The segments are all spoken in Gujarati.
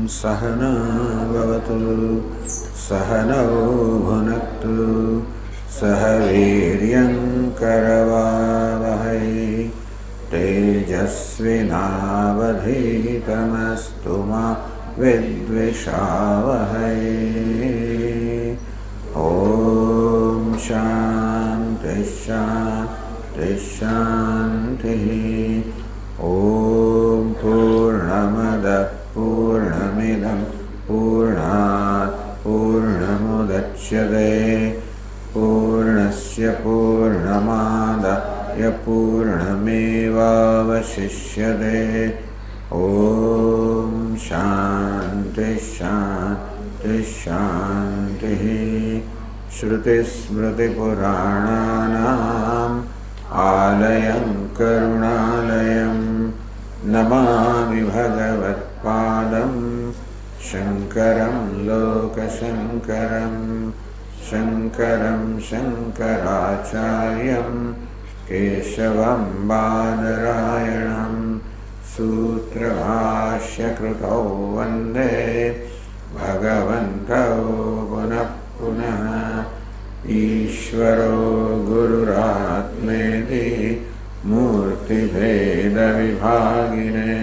सहना भवतु सहनौ भुनक्तु सह वीर्यं करवावहै तेजस्विनावधीतमस्तु मा विद्विषावहै। ॐ शान्ति शान्ति शान्तिः। ॐ पूर्णमदः पूर्णमिदं पूर्णात् पूर्णमुदच्यते पूर्णस्य पूर्णमादाय पूर्णमेवावशिष्यते। ॐ शान्ति शान्ति शान्तिः। श्रुतिस्मृतिपुराणानाम् आलयं करुणालयं नमामि भगवत्पादं शङ्करं लोकशङ्करं शङ्करं शङ्कराचार्यं केशवं बादरायणं सूत्रभाष्यकृतौ वन्दे भगवन्तौ पुनः पुनः। ईश्वरो गुरुरात्मेति मूर्तिभेदविभागिने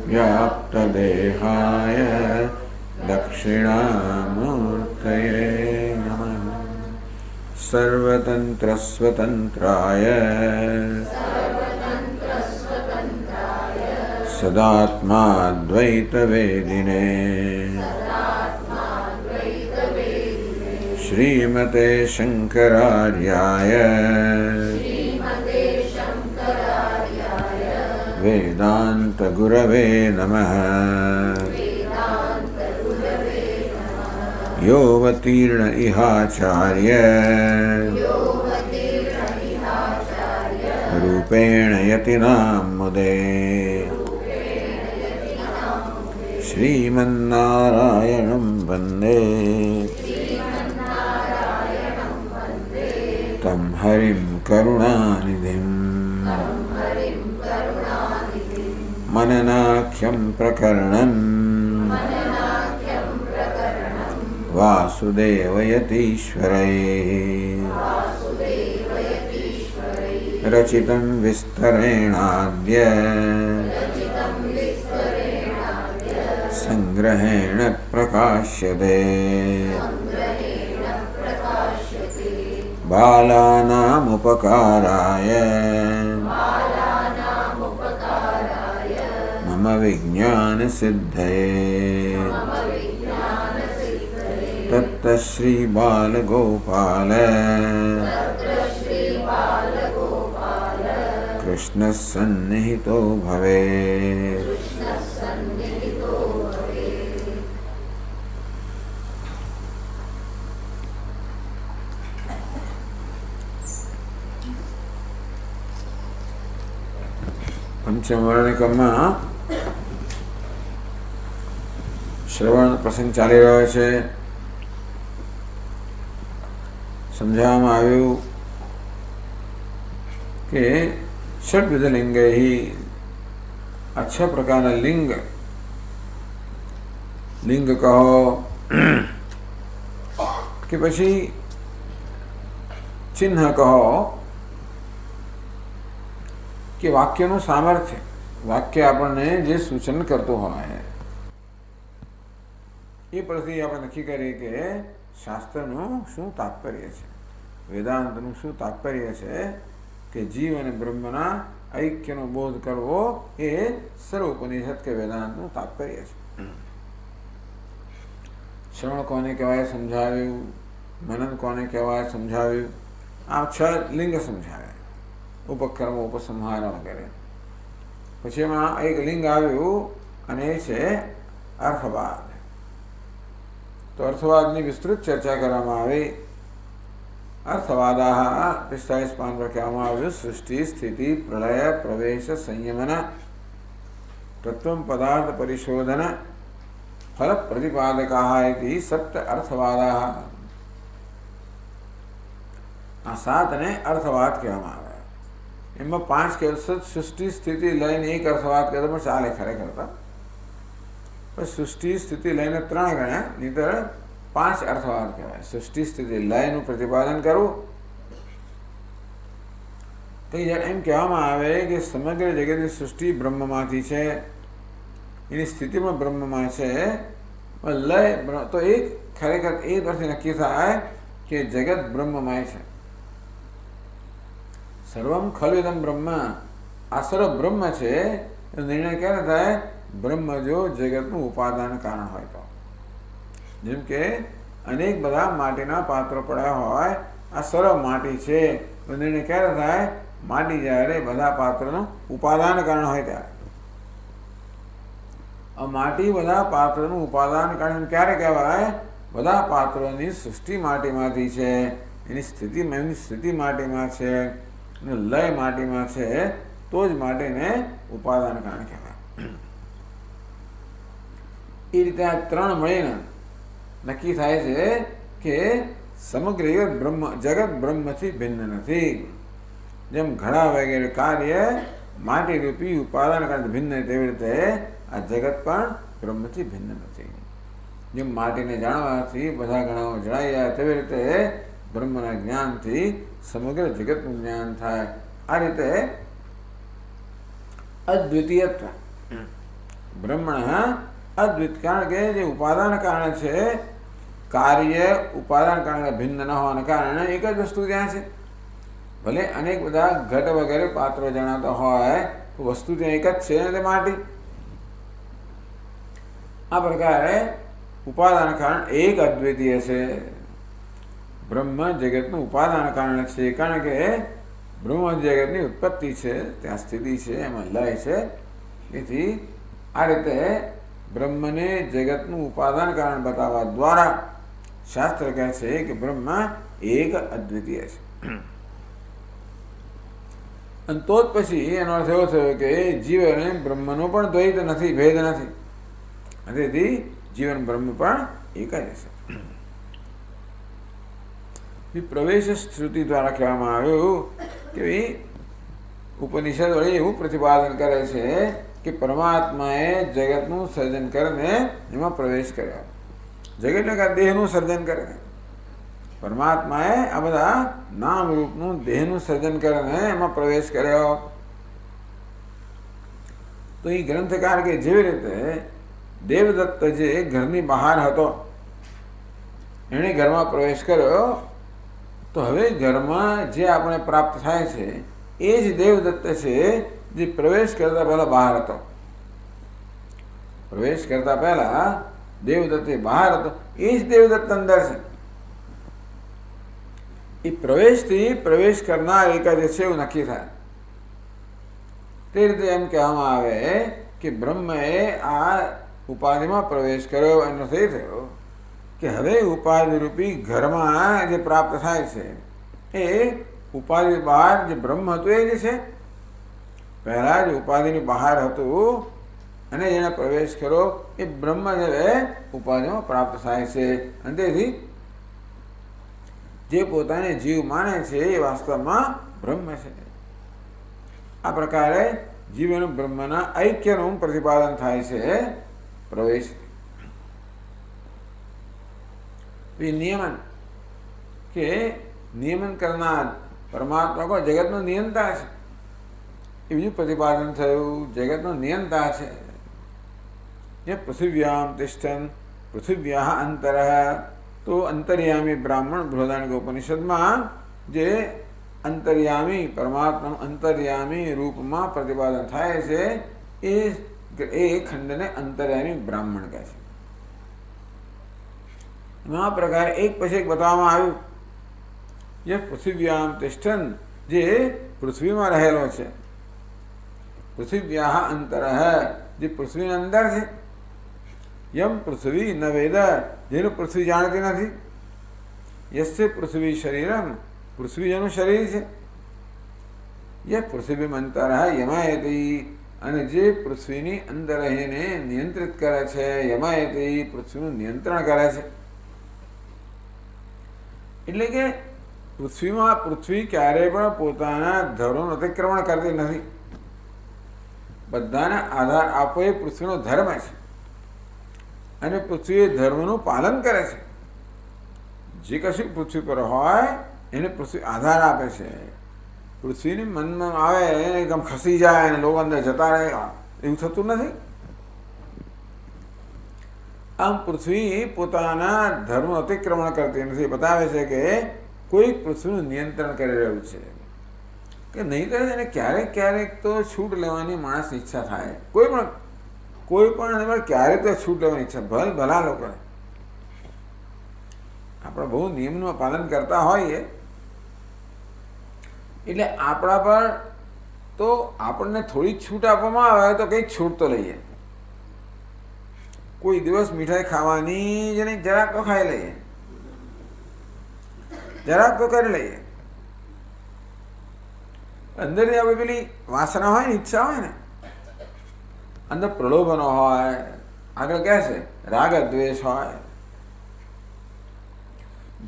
व्याप्तदेहाय दक्षिणामूर्तये नमः। सर्वतन्त्रस्वतन्त्राय सदात्माद्वैतवेदिने श्रीमते शङ्करार्याय वेदान्तगुरवे नमः। योऽवतीर्ण इहाचार्य रूपेण यतिनां मुदे श्रीमन्नारायणं वन्दे तं हरिं करुणानिधिम्। मननाख्यं प्रकरणं वासुदेवयतीश्वरै रचितं विस्तरेणाद्य संग्रहेण प्रकाश्यते। बालानामुपकाराय मम विज्ञानसिद्धये तत्तः श्रीबालगोपाल कृष्णः सन्निहितो भवेत्। પંચમવર્ણિકમાં શ્રવણ પ્રસંગ ચાલી રહ્યો છે. સમજાવવામાં આવ્યું કે ષડવિધ લિંગૈ આ 6 પ્રકારના લિંગ કહો કે પછી ચિહ્ન કહો કે વાક્યનું સામર્થ્ય, વાક્ય આપણને જે સૂચન કરતું હોય એ પરથી આપણે નક્કી કરીએ કે શાસ્ત્રનું શું તાત્પર્ય છે, વેદાંતનું શું તાત્પર્ય છે કે જીવ અને બ્રહ્મના ઐક્યનો બોધ કરવો એ સર્વોપનિષદ કે વેદાંતનું તાત્પર્ય છે. શ્રવણ કોને કહેવાય સમજાવ્યું, મનન કોને કહેવાય સમજાવ્યું. આ 6 લિંગ સમજાવ્યા, ઉપક્રમો ઉપસંહાર વગેરે. પછી એમાં એક લિંગ આવ્યું અને એ છે અર્થવાદ. તો અર્થવાદની વિસ્તૃત ચર્ચા કરવામાં આવી. અર્થવાદાः 45 પાન પર કહેવામાં આવ્યું સૃષ્ટિ સ્થિતિ પ્રલય પ્રવેશ સંયમન તત્વં પદાર્થ પરિશોધન ફલ પ્રતિપાદકાः इति 7 અર્થવાદાः. આ 7ને અર્થવાદ કહેવામાં આવે. એમાં 5 કે સૃષ્ટિ સ્થિતિ લઈને એક અર્થવાદ કરે પણ ચાલે ખરેખર. સૃષ્ટિ સ્થિતિ લયને 3 ગણ્યા, નહીંતર 5 અર્થવાદ કહેવાય. સૃષ્ટિ સ્થિતિ લયનું પ્રતિપાદન કરવું. તો એમ કહેવામાં આવે કે સમગ્ર જગતની સૃષ્ટિ બ્રહ્મમાંથી છે, એની સ્થિતિ પણ બ્રહ્મમાં છે. લય તો એક ખરેખર એ પરથી નક્કી થાય કે જગત બ્રહ્મમય છે. સર્વમ ખલુદમ બ્રહ્મ, આ સર્વ બ્રહ્મ છે. નિર્ણય ક્યારે થાય? બ્રહ્મ જો જગતનું ઉપાદાન કારણ હોય તો. જેમ કે અનેક બધા માટીના પાત્રો પડ્યા હોય, આ સર્વ માટી છે, તો નિર્ણય ક્યારે થાય? માટી જ્યારે બધા પાત્રનું ઉપાદાન કારણ હોય ત્યારે. માટી બધા પાત્રનું ઉપાદાન કારણ ક્યારે કહેવાય? બધા પાત્રોની સૃષ્ટિ માટીમાંથી છે, એની સ્થિતિ માટીમાં છે, અને લય માટીમાં છે, તો જ માટીને ઉપાદાન કારણ કહેવાય. એ રીતે આ 3 મળીને નક્કી થાય છે કે સમગ્ર જગત બ્રહ્મથી ભિન્ન નથી. જેમ ઘડા વગેરે કાર્ય માટીરૂપી ઉપાદાન કારણ ભિન્ન, તેવી રીતે આ જગત પણ બ્રહ્મથી ભિન્ન નથી. જેમ માટીને જાણવાથી બધા ગણાઓ જણાઈ જાય, તેવી રીતે બ્રહ્મના જ્ઞાનથી સમગ્ર જગતનું જ્ઞાન થાય. આ રીતે અદ્વિતીયત્વ બ્રહ્મણ અદ્વિત, કારણ કે જે ઉપાદાન કારણ છે, કાર્ય ઉપાદાન કારણ ભિન્ન ન હોવાના કારણે એક જ વસ્તુ ત્યાં છે. ભલે અનેક બધા ઘટ વગેરે પાત્રો જણાતા હોય, તો વસ્તુ ત્યાં એક જ છે, ને તે માટી. આ પ્રકારે ઉપાદાન કારણ એક અદ્વિતીય છે. બ્રહ્મ જગતનું ઉપાદાન કારણ છે, કારણ કે બ્રહ્મ જગતની ઉત્પત્તિ છે, ત્યાં સ્થિતિ છે, એમાં લય છે. તેથી આ રીતે બ્રહ્મને જગતનું ઉપાદાન કારણ બતાવવા દ્વારા શાસ્ત્ર કહે છે કે બ્રહ્મ એક અદ્વિતીય છે. અને તો જ પછી એનો અર્થ એવો થયો કે જીવ અને બ્રહ્મનો પણ દ્વૈત નથી, ભેદ નથી. તેથી જીવન બ્રહ્મ પણ એક જ છે. પ્રવેશ શ્રુતિ દ્વારા કહેવામાં આવ્યું કે ઉપનિષદ વળી એવું પ્રતિપાદન કરે છે કે પરમાત્માએ જગતનું સર્જન કરીને એમાં પ્રવેશ કર્યો. જગતને કે દેહનું સર્જન કરે. પરમાત્માએ આ બધા નામ રૂપનું દેહનું સર્જન કરીને એમાં પ્રવેશ કર્યો. તો એ ગ્રંથકાર કે જેવી રીતે દેવદત્ત જે ઘરની બહાર હતો, એણે ઘરમાં પ્રવેશ કર્યો, તો હવે ઘરમાં જે આપણે પ્રાપ્ત થાય છે એ જ દેવદત્ત છે, જે પ્રવેશ કરતા પહેલા બહાર હતો. પ્રવેશ કરતા પહેલા દેવદત્ત બહાર હતો, એ જ દેવદત્ત અંદર છે. એ પ્રવેશથી પ્રવેશ કરનાર એક જ છે એવું નક્કી થાય. તે રીતે એમ કહેવામાં આવે કે બ્રહ્મએ આ ઉપાધિમાં પ્રવેશ કર્યો. એનો એ થયો કે હવે ઉપાધિ રૂપી ઘરમાં જે પ્રાપ્ત થાય છે એ ઉપાધિ બહાર જે બ્રહ્મ હતું એ જ છે. પહેલા જ ઉપાધિની બહાર હતું અને જેને પ્રવેશ કર્યો એ બ્રહ્મ હવે ઉપાધિમાં પ્રાપ્ત થાય છે. અને તેથી જે પોતાને જીવ માને છે એ વાસ્તવમાં બ્રહ્મ છે. આ પ્રકારે જીવ અને બ્રહ્મના ઐક્યનું પ્રતિપાદન થાય છે પ્રવેશ. નિયમન કે નિયમન કરનાર પરમાત્મા કો જગતનો નિયંતા છે, એ બીજું પ્રતિપાદન થયું. જગતનો નિયંતા છે. જે પૃથિવ્યામ તિષ્ઠન પૃથિવ્યા અંતર, તો અંતર્યામી બ્રાહ્મણ બૃહદારણ્યક ઉપનિષદમાં જે અંતર્યામી પરમાત્માનું અંતર્યામી રૂપમાં પ્રતિપાદન થાય છે એ ખંડને અંતર્યામી બ્રાહ્મણ કહે છે. આ પ્રકારે એક પછી એક બતાવવામાં આવ્યું. જે પૃથિવ્યામ તિષ્ઠન, જે પૃથ્વીમાં રહેલો છે. પૃથિવ્યા અંતર, જે પૃથ્વીની અંદર છે. યમ પૃથ્વી ન વેદ, જેનું પૃથ્વી જાણતી નથી. યસ્ય પૃથ્વી શરીરમ, પૃથ્વી જેનું શરીર છે. યહ પૃથ્વી અંતર યમાયતી, અને જે પૃથ્વીની અંદર રહીને નિયંત્રિત કરે છે. યમાયતી, પૃથ્વીનું નિયંત્રણ કરે છે. એટલે કે પૃથ્વી ક્યારેય પણ પોતાના ધર્મનું અતિક્રમણ કરતી નથી. બધાને આધાર આપવો એ પૃથ્વીનો ધર્મ છે. અને પૃથ્વી ધર્મનું પાલન કરે છે. જે કશું પૃથ્વી પર હોય એને પૃથ્વી આધાર આપે છે. પૃથ્વીની મનમાં આવે એકદમ ખસી જાય અને લોકો અંદર જતા રહે, એવું થતું નથી. આમ પૃથ્વી પોતાના ધર્મ અતિક્રમણ કરતી નથી. બતાવે છે કે કોઈ પૃથ્વીનું નિયંત્રણ કરી રહ્યું છે કે નહીં કરે. એને ક્યારેક ક્યારેક તો છૂટ લેવાની માણસની ઈચ્છા થાય. કોઈ પણ ક્યારેક તો છૂટ લેવાની ઈચ્છા ભલા લોકોને. આપણે બહુ નિયમનું પાલન કરતા હોઈએ એટલે આપણા પર તો આપણને થોડી છૂટ આપવામાં આવે તો કંઈક છૂટ તો લઈએ. કોઈ દિવસ મીઠાઈ ખાવાની જ નહીં, જરાક તો ખાઈ લઈએ, જરાક તો કરી લઈએ. અંદરની આપણે પેલી વાસના હોય ને, ઈચ્છા હોય ને, અંદર પ્રલોભનો હોય, આગળ કહે છે રાગ દ્વેષ હોય,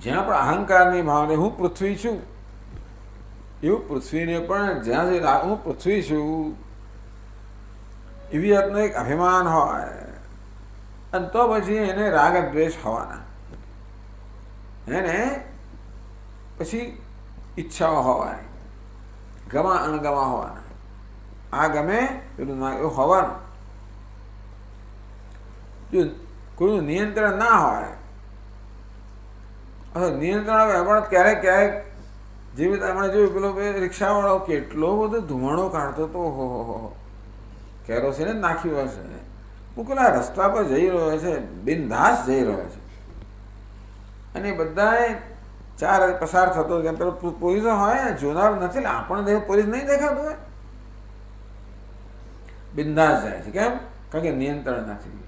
જ્યાં પણ અહંકારની ભાવને હું પૃથ્વી છું એવું પૃથ્વીને પણ જ્યાં હું પૃથ્વી છું એવી જાતનો એક અભિમાન હોય અને તો પછી એને રાગ દ્વેષ હોવાના, એને પછી ઈચ્છાઓ હોવાની, ગમા અણગમા હોવાના. આ ગમે પેલું ના એવું હોવાનું. જો કોઈનું નિયંત્રણ ના હોય અથવા નિયંત્રણ આવે પણ ક્યારેક ક્યારેક જેવી રીતે આપણે જોયું પેલો રિક્ષાવાળો કેટલો બધો ધુમાડો કાઢતો હતો. હો કેરોસીન જ નાખ્યું હશે. હું પેલા રસ્તા પર જઈ રહ્યો છે, બિનધાસ જઈ રહ્યો છે અને બધાએ ચાર પસાર થતો કેમ પેલો પોલીસો હોય જોનાર નથી, આપણને પોલીસ નહીં દેખાતું હોય, બિનધાસ જાય છે. કેમ? કારણ કે નિયંત્રણ નથી.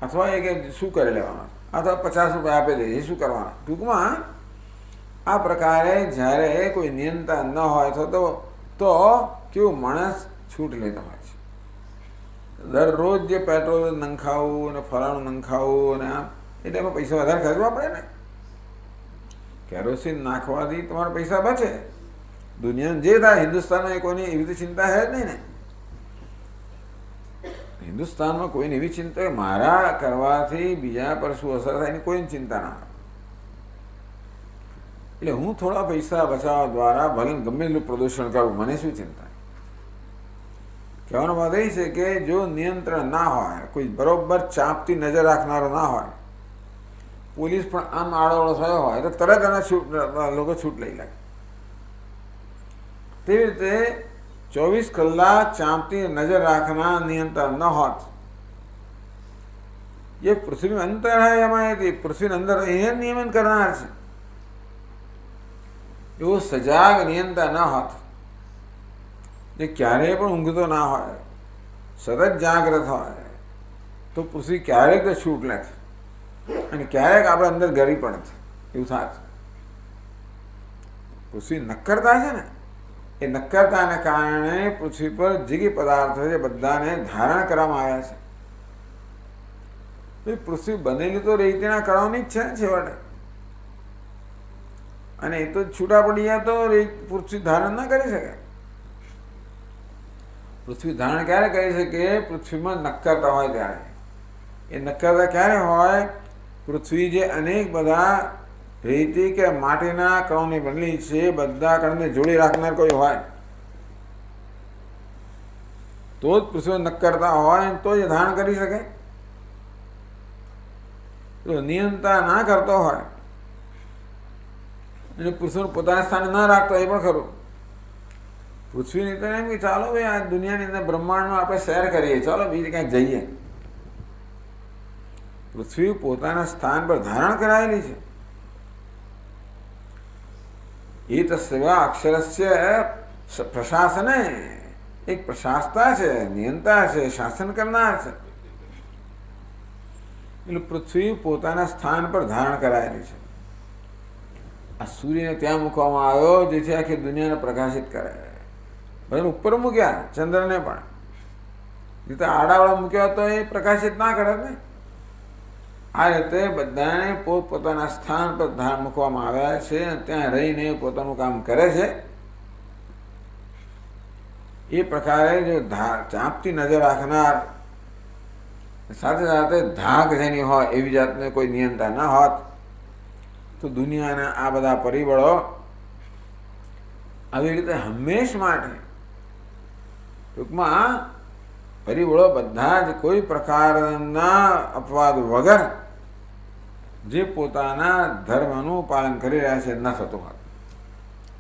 અથવા એ કે શું કરી લેવાનું, અથવા 50 રૂપિયા આપી દે, શું કરવાના. ટૂંકમાં આ પ્રકારે જ્યારે કોઈ નિયંત્રણ ન હોય તો કેવું માણસ છૂટ લેતો હોય છે. દરરોજ જે પેટ્રોલ નંખાવું અને ફલાણું નંખાવું અને આમ, એટલે એમાં પૈસા વધારે ખર્ચવા પડે ને. કેરોસીન નાખવાથી તમારા પૈસા બચે. દુનિયામાં જે થાય હિન્દુસ્તાનમાં કોઈની એવી રીતે ચિંતા છે જ નહીં ને. હિન્દુસ્તાનમાં કોઈને એવી ચિંતા કે મારા કરવાથી બીજા પર શું અસર થાય એની કોઈની ચિંતા ના હોય. એટલે હું થોડા પૈસા બચાવવા દ્વારા ભલે ગમે એટલું પ્રદૂષણ કરું, મને શું ચિંતા. કહેવાનો વાત એ છે કે જો નિયંત્રણ ના હોય, કોઈ બરોબર ચાંપતી નજર રાખનારો ના હોય, પોલીસ પણ આમ આડોઅવળો થયો હોય તો તરત એના લોકો છૂટ લઈ લે. તેવી રીતે 24 કલાક ચાંપતી નજર રાખનાર નિયંત્રણ ન હોત, એ પૃથ્વી અંતર હોય એમાં પૃથ્વીની અંદર એ નિયમન કરનાર છે. એવું સજાગ નિયંત્રણ ન હોત, જે ક્યારેય પણ ઊંઘતો ના હોય, સતત જાગ્રત હોય, તો પૃથ્વી ક્યારેક તો છૂટ લે અને ક્યારેક આપણે અંદર ગરી પડે એવું થાય. પૃથ્વી નક્કરતા છે ને, એ નક્કરતાને કારણે પૃથ્વી પર જે કંઈ પદાર્થો છે બધાને ધારણ કરવામાં આવ્યા છે. પૃથ્વી બનેલી તો રેતીના કણોની જ છે ને છેવટે, અને એ તો છૂટા પડી જાય તો પૃથ્વી ધારણ ના કરી શકે. પૃથ્વી ધારણ ક્યારે કરી શકે? પૃથ્વીમાં નક્કરતા હોય ત્યારે. એ નક્કરતા ક્યારે હોય? પૃથ્વી જે અનેક બધા રેતી કે માટીના કણોની બનેલી છે, બધા કણને જોડી રાખનાર કોઈ હોય તો જ પૃથ્વી નક્કરતા હોય, તો જ ધારણ કરી શકે. તો નિયંત્રણ ના કરતો હોય અને પૃથ્વીને પોતાના સ્થાને ના રાખતો એ પણ ખરું. પૃથ્વીની તો એમ કે ચાલો ભાઈ આ દુનિયાની અંદર બ્રહ્માંડમાં આપણે શેર કરીએ, ચાલો બીજે ક્યાંક જઈએ. પૃથ્વી પોતાના સ્થાન પર ધારણ કરાયેલી છે. એ તસ્ય અક્ષરસ્ય પ્રશાસને, એક પ્રશાસતા છે, નિયંતા છે, શાસન કરનાર છે. એટલે પૃથ્વી પોતાના સ્થાન પર ધારણ કરાયેલી છે. આ સૂર્યને ત્યાં મૂકવામાં આવ્યો જેથી આખી દુનિયાને પ્રકાશિત કરે. ભલે ઉપર મૂક્યા ચંદ્રને પણ, રીતે આડાવાળા મૂક્યા તો એ પ્રકાશિત ના કરે ને. આ રીતે બધાને પોતપોતાના સ્થાન પર મૂકવામાં આવ્યા છે અને ત્યાં રહીને પોતાનું કામ કરે છે. એ પ્રકારે જો ચાંપતી નજર રાખનાર સાથે સાથે ધાક જેની હોય એવી જાતને કોઈ નિયંતા ના હોત તો દુનિયાના આ બધા પરિબળો આવી રીતે હંમેશ માટે, ટૂંકમાં પરિબળો બધા જ કોઈ પ્રકારના અપવાદ વગર જે પોતાના ધર્મનું પાલન કરી રહ્યા છે ન થતું હોત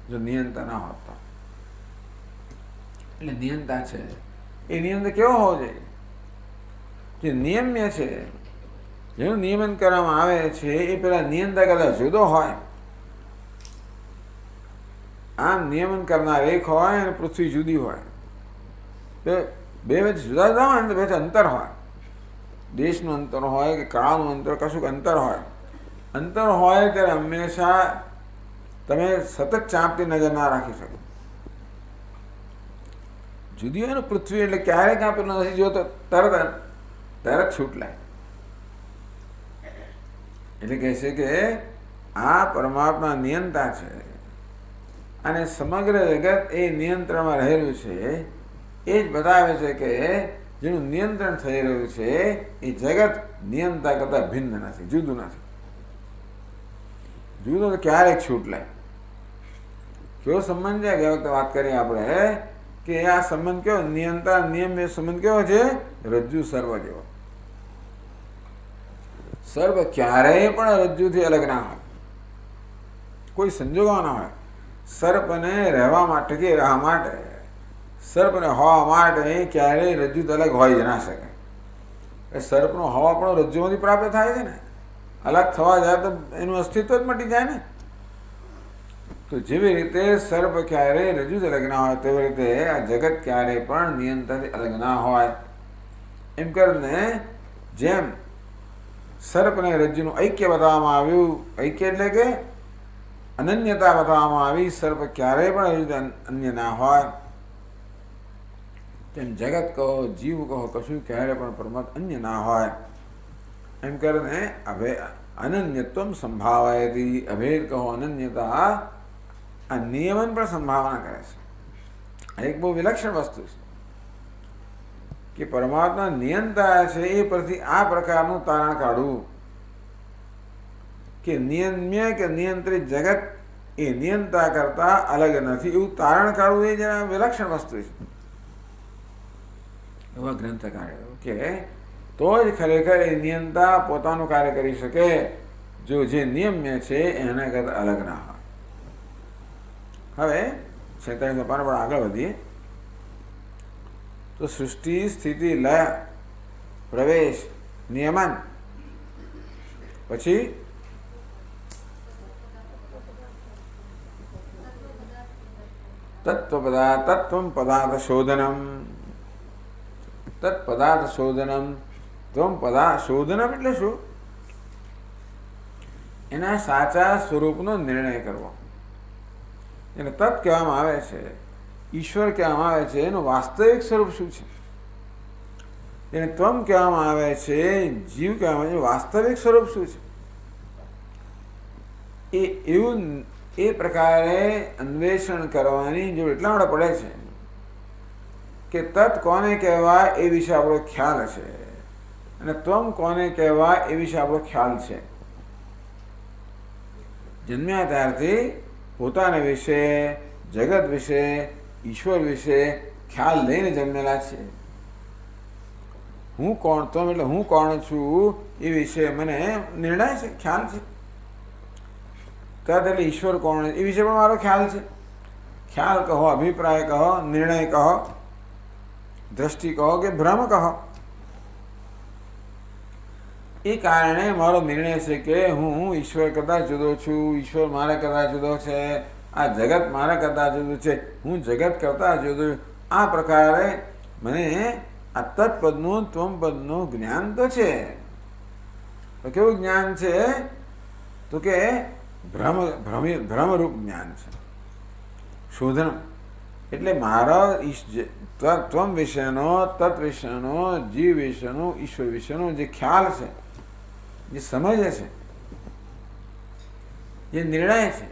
જો નિયંતા ના હોત તો. એટલે નિયંતા છે એ નિયંતા કેવો હોવો જોઈએ? જે નિયમ્ય છે, જેનું નિયમન કરવામાં આવે છે એ પેલા નિયંતા કરતા જુદો હોય. આમ નિયમન કરનાર એક હોય અને પૃથ્વી જુદી હોય, બે વચ્ચે જુદા જુદા હોય ને બે અંતર હોય. દેશનું અંતર હોય કે કાળનું અંતર, કશુંક અંતર હોય. અંતર હોય ત્યારે હંમેશા તમે સતત ચાંપતી નજર ના રાખી શકો. જુદી હોય ને પૃથ્વી એટલે ક્યારેય કાં પેલું નથી જોતો, તરત છૂટ લાય. એટલે કહે છે કે આ પરમાત્મા નિયંતા છે અને સમગ્ર જગત એ નિયંત્રણમાં રહેલું છે. એ જ બતાવે છે કે જેનું નિયંત્રણ થઈ રહ્યું છે એ જગત નિયંતા કરતા ભિન્ન નથી, જુદું નથી. જુદું તો ક્યારેક છૂટ લાય. કેવો સંબંધ છે? ગયા વખતે વાત કરી આપણે કે આ સંબંધ કેવો, નિયંતા નિયમ એ સંબંધ કેવો છે? રજ્જુ સર્વ જેવો. સર્વ ક્યારેય પણ રજ્જુથી અલગ ના હોય, કોઈ સંજોગો ના હોય. સર્પને રહેવા માટે કે રહેવા માટે, સર્પને હોવા માટે ક્યારેય રજ્જુ અલગ હોય જ ના શકે. સર્પનો હવા પણ રજ્જુમાંથી પ્રાપ્ત થાય છે ને. અલગ થવા જાય તો એનું અસ્તિત્વ જ મટી જાય ને. તો જેવી રીતે સર્પ ક્યારેય રજ્જુ અલગ ના હોય તેવી રીતે આ જગત ક્યારેય પણ નિયંત્રણથી અલગ ના હોય. એમ કરીને જેમ સર્પ અને રજ્જુનું ઐક્ય બતાવવામાં આવ્યું, ઐક્ય એટલે કે અનન્યતા બતાવવામાં આવી, સર્પ ક્યારેય પણ અન્ય ના હોય, તેમ જગત કહો, જીવ કહો, કશું ક્યારેય પણ પરમાત્મા અન્ય ના હોય. એમ કરીને અનન્યત્વમ સંભાવાયતી, અભેદ કહો, અનન્યતા આ નિયમન પણ સંભાવના કરે છે. આ એક બહુ વિલક્ષણ વસ્તુ છે કે પરમાત્મા નિયંતા છે એ પરથી આ પ્રકારનું તારણ કાઢવું કે નિયમ્ય કે નિયંત્રિત જગત એ નિયંતા કરતા અલગ નથી, એવું તારણ કાઢવું એ જરા વિલક્ષણ વસ્તુ છે. એવા ગ્રંથ કાઢ્યો કે તો જ ખરેખર એ નિયંતા પોતાનું કાર્ય કરી શકે જો જે નિયમ્ય છે એના કરતા અલગ ના હોય. હવે 46 પાના પર આગળ વધીએ તો સૃષ્ટિ, સ્થિતિ, લય, પ્રવેશ, નિયમન, પછી તત્વમ પદાર્થ શોધનમ, તત્પદાર્થ શોધનમ, ત્વમ પદાર્થ શોધનમ એટલે શું? એના સાચા સ્વરૂપનો નિર્ણય કરવો. એને તત્ કહેવામાં આવે છે, ઈશ્વર કહેવામાં આવે છે, એનું વાસ્તવિક સ્વરૂપ શું છે? એને ત્વમ કહેવામાં આવે છે, જીવ કહેવામાં આવે છે, વાસ્તવિક સ્વરૂપ શું છે? એવું એ પ્રકારે અન્વેષણ કરવાની જરૂર એટલા માટે પડે છે કે તત્ કોને કહેવાય એ વિશે આપણો ખ્યાલ છે અને ત્વમ કોને કહેવાય એ વિશે આપણો ખ્યાલ છે. જન્મ્યા ત્યારથી પોતાના વિશે, જગત વિશે, ઈશ્વર વિશે ખ્યાલ લઈને જન્મેલા છે. હું કોણ, ત્વમ એટલે હું કોણ છું એ વિશે મને નિર્ણય છે, ખ્યાલ છે. તત એટલે ઈશ્વર કોણ એ વિશે પણ મારો ખ્યાલ છે. ખ્યાલ કહો, અભિપ્રાય કહો, નિર્ણય કહો, દ્રષ્ટિ કહો કે ભ્રમ કહો, એ કારણે મારો નિર્ણય છે કે હું ઈશ્વર કરતાં જુદો છું, ઈશ્વર મારા કરતાં જુદો છે, આ જગત મારા કરતાં જુદું છે, હું જગત કરતાં જુદું. આ પ્રકારે મને આ તત્પદનું ત્વમપદનું જ્ઞાન તો છે. તો કેવું જ્ઞાન છે? તો કે ભ્રમરૂપ જ્ઞાન છે. શોધન એટલે મારા ત્વમ વિષયનો, તત્ વિષયનો, જીવ વિષયનો, ઈશ્વર વિષયનો જે ખ્યાલ છે, જે સમજ છે, જે નિર્ણય છે,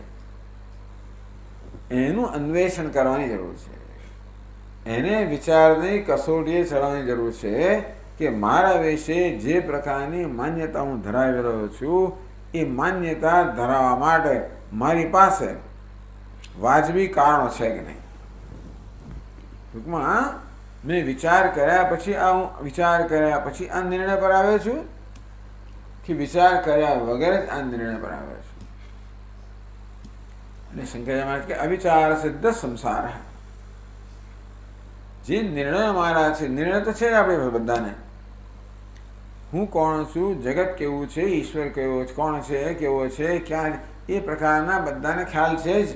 એનું અન્વેષણ કરવાની જરૂર છે. એને વિચારની કસોટીએ ચડવાની જરૂર છે કે મારા વિશે જે પ્રકારની માન્યતા હું ધરાવી રહ્યો છું એ માન્યતા ધરાવવા માટે મારી પાસે વાજબી કારણો છે કે નહીં. ટૂંકમાં મેં વિચાર કર્યા પછી આ નિર્ણય પર આવ્યો છું કે વિચાર કર્યા વગર જ આ નિર્ણય પર આવ્યો છું. અને શંકરાચાર્ય મહારાજ કે અવિચાર સિદ્ધ સંસાર. જે નિર્ણય મારા છે, નિર્ણય તો છે આપણે બધાને, હું કોણ છું, જગત કેવું છે, ઈશ્વર કેવો કોણ છે, કેવો છે, ક્યાં, એ પ્રકારના બધાને ખ્યાલ છે જ.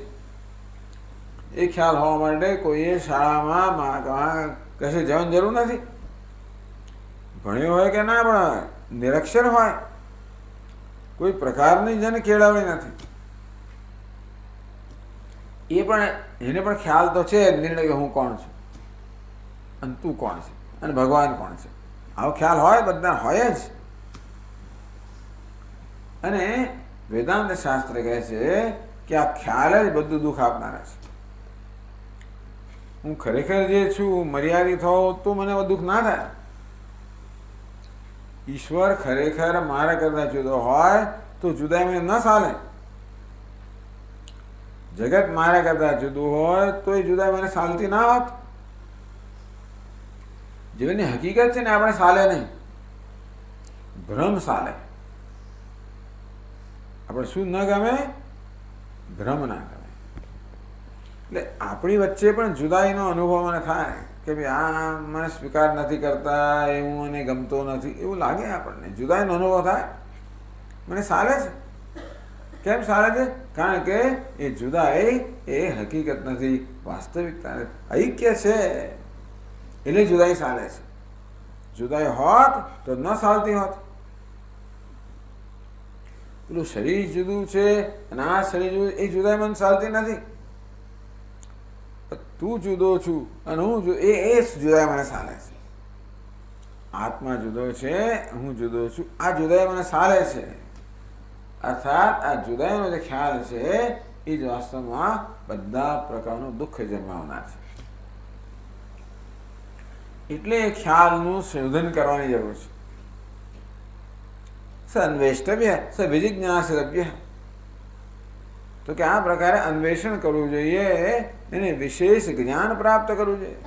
એ ખ્યાલ હોવા માટે કોઈએ શાળામાં કશે જવાની જરૂર નથી. ભણ્યો હોય કે ના ભણ્યો, નિરક્ષર હોય, કોઈ પ્રકારની જેને કેળવણી નથી, એ પણ એને પણ ખ્યાલ તો છે નિર્ણય કે હું કોણ છું અને તું કોણ છે અને ભગવાન કોણ છે. આવો ખ્યાલ હોય, બધા હોય જ. અને વેદાંત શાસ્ત્ર કહે છે કે આ ખ્યાલ જ બધું દુઃખ આપનારા છે. હું ખરેખર જે છું મર્યાદિત હોઉં તો મને દુઃખ ના થાય. ઈશ્વર ખરેખર મારા કરતા જુદો હોય તો જુદાઈ મને ન ચાલે. જગત મારા કરતા જુદું હોય તો એ જુદાઈ મને ચાલતી ના હોત. જેની હકીકત છે ને આપણે ચાલે નહીં, ભ્રમ ચાલે. આપણે શું ન ગમે? ભ્રમ ના ગમે. એટલે આપણી વચ્ચે પણ જુદાઈનો અનુભવ મને થાય કે ભાઈ આ મને સ્વીકાર નથી કરતા, એવું મને ગમતો નથી, એવું લાગે આપણને. જુદાઈનો અનુભવ થાય, મને ચાલે છે. કેમ ચાલે છે? કારણ કે એ જુદાઈ એ હકીકત નથી, વાસ્તવિકતા નથી, ઐક્ય છે એટલે જુદાઈ ચાલે છે. જુદાઈ હોત તો ન ચાલતી હોત. પેલું શરીર જુદું છે અને આ શરીર જુદું, એ જુદાઈ મને ચાલતી નથી. તું જુદો છું અને હું એ જુદાઈ મને ચાલે છે. આત્મા જુદો છે, હું જુદો છું, આ જુદાઈ મને ચાલે છે. અર્થાત આ જુદાઈનો જે ખ્યાલ છે એ જ વાસ્તવમાં બધા પ્રકારનું દુઃખ જન્માવનાર છે. એટલે એ ખ્યાલનું શોધન કરવાની જરૂર છે. સન્વેષ્ટવ્ય સ વિજિજ્ઞાસવ્ય. તો કે આ પ્રકારે અન્વેષણ કરવું જોઈએ, એને વિશેષ જ્ઞાન પ્રાપ્ત કરવું જોઈએ.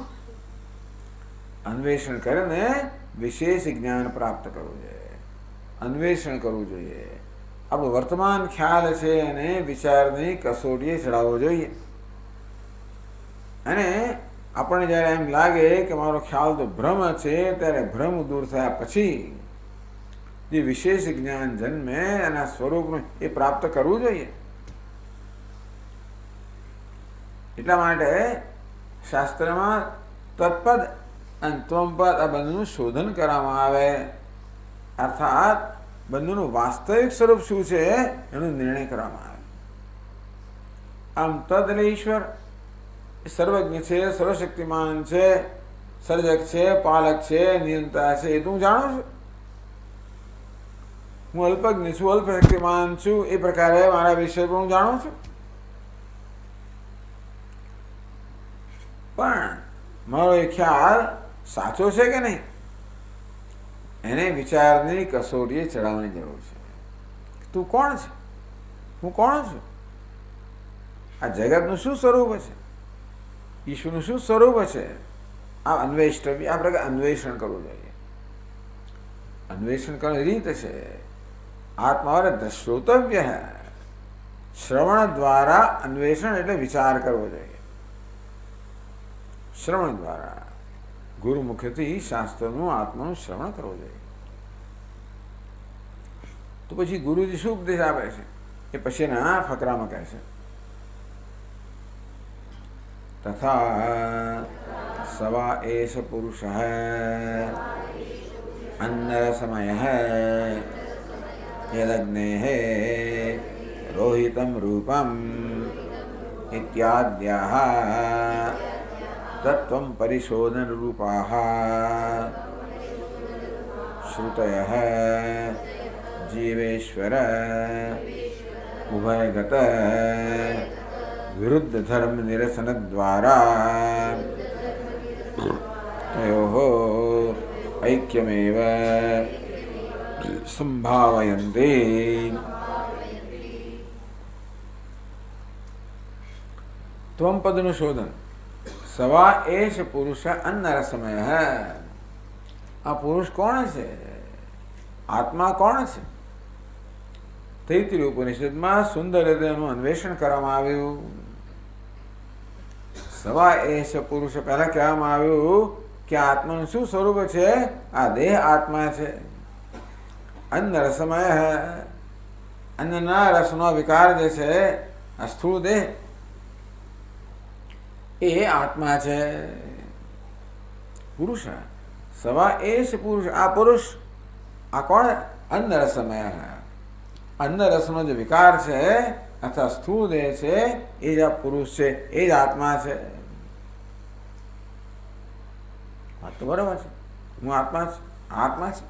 અન્વેષણ કરીને વિશેષ જ્ઞાન પ્રાપ્ત કરવું જોઈએ, અન્વેષણ કરવું જોઈએ. આપણો વર્તમાન ખ્યાલ છે એને વિચારની કસોટીએ ચડાવવો જોઈએ. અને આપણને જ્યારે એમ લાગે કે મારો ખ્યાલ તો ભ્રમ છે, ત્યારે ભ્રમ દૂર થયા પછી જે વિશેષ જ્ઞાન જન્મે એના સ્વરૂપનું એ પ્રાપ્ત કરવું જોઈએ. એટલા માટે શાસ્ત્રમાં તત્પદ અને ત્વમપદ આ બંનેનું શોધન કરવામાં આવે. અર્થાત બંનેનું વાસ્તવિક સ્વરૂપ શું છે એનો નિર્ણય કરવામાં આવે. આમ તદ એટલે ઈશ્વર સર્વજ્ઞ છે, સર્વશક્તિમાન છે, સર્જક છે, પાલક છે, નિયંતા છે, એ તો હું જાણું છું. હું અલ્પજ્ઞ છું, અલ્પશક્તિમાન છું, એ પ્રકારે મારા વિષય પર હું જાણું છું. પણ મારો એ ખ્યાલ સાચો છે કે નહીં એને વિચારની કસોટીએ ચડાવવાની જરૂર છે. તું કોણ છે? હું કોણ છું? આ જગતનું શું સ્વરૂપ છે? ઈશ્વરનું શું સ્વરૂપ છે? આ અન્વેષવ્ય, આ પ્રકારે અન્વેષણ કરવું જોઈએ. અન્વેષણ કરવાની રીત છે આત્માવરે શ્રોતવ્ય. શ્રવણ દ્વારા અન્વેષણ એટલે વિચાર કરવો જોઈએ. શ્રવણ દ્વારા ગુરુમુખથી શાસ્ત્રનું આત્માનું શ્રવણ કરવું જોઈએ. તો પછી ગુરુજી શું ઉપદેશ આપે છે એ પછીના ફકરામાં કહે છે. તથા સવા એષ પુરુષ અન્ન સમય યદગ્ને રોહિતમ રૂપમ ઇત્યાદ્યાઃ તત્વં પરિશોધન રૂપાઃ શ્રુતયઃ જીવેશ્વર ઉભયગત વિરુદ્ધ ધર્મ નિરસન દ્વારા તયોઃ ऐक्यमेव संभावयन्ते। त्वं पदનું શોધન. સવા એશ પુરુષ અન્નરસમય. આ પુરુષ કોણ છે? આત્મા કોણ છે? તૈત્રીય ઉપનિષદમાં સુંદર રીતે એનું અન્વેષણ કરવામાં આવ્યું. સવા એશ પુરુષ પહેલા કહેવામાં આવ્યું કે આત્માનું શું સ્વરૂપ છે? આ દેહ આત્મા છે. અન્નરસમય, અન્નના રસનો વિકાર જે છે આ સ્થૂળ દેહ એ આત્મા છે. પુરુષ સવા એશ પુરુષ, આ પુરુષ, આ કોણ? અન્નરસમય, અન્નરસનો જે વિકાર છે અથવા સ્થૂળ દેહ છે એ જ આ પુરુષ છે, એ જ આત્મા છે. વાત તો બરાબર છે, હું આત્મા છું, આત્મા છે.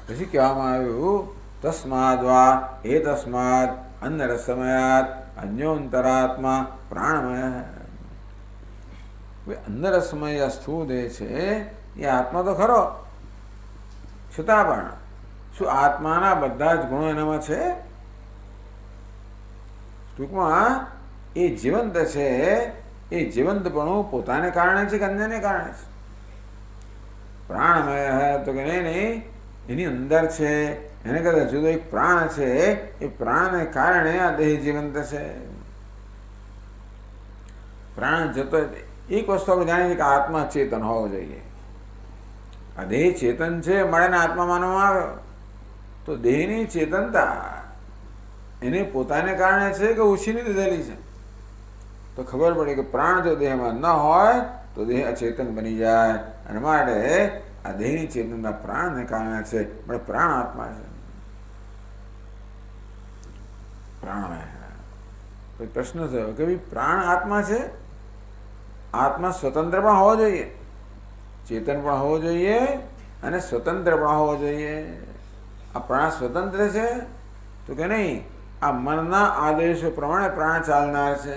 પછી કહેવામાં આવ્યું તસ્માદ વા એ તસ્માદ અન્નરસમયાત અન્યોંતરાત્મા પ્રાણમય. અન્નરસમય સ્થૂળ દેહ છે એ આત્મા તો ખરો, છતાં પણ શું આત્માના બધા જ ગુણો એનામાં છે? ટૂંકમાં એ જીવંત છે. એ જીવંતપણું પોતાને કારણે છે કે અન્યને કારણે છે? પ્રાણમય તો કે નહીં, એની અંદર છે. એને કદાચ જુદો એક પ્રાણ છે, એ પ્રાણને કારણે આ દેહ જીવંત છે. પ્રાણ જતો, એક વસ્તુ આપણે જાણીએ છીએ કે આત્મા ચેતન હોવો જોઈએ. આ દેહ ચેતન છે, મળેને આત્મા માનવામાં આવ્યો તો દેહની ચેતનતા એને પોતાને કારણે છે કે ઉછીની લીધેલી છે? તો ખબર પડે કે પ્રાણ જો દેહમાં ન હોય તો દેહ અચેતન બની જાય. અને માટે આ દેહની ચેતનતા પ્રાણને કારણે છે, પણ પ્રાણ આત્મા છે. પ્રાણ પ્રશ્ન થયો કે ભાઈ પ્રાણ આત્મા છે, આત્મા સ્વતંત્ર પણ હોવો જોઈએ, ચેતન પણ હોવો જોઈએ અને સ્વતંત્ર પણ હોવો જોઈએ. આ પ્રાણ સ્વતંત્ર છે તો કે નહીં, આ મનના આદેશો પ્રમાણે પ્રાણ ચાલનાર છે.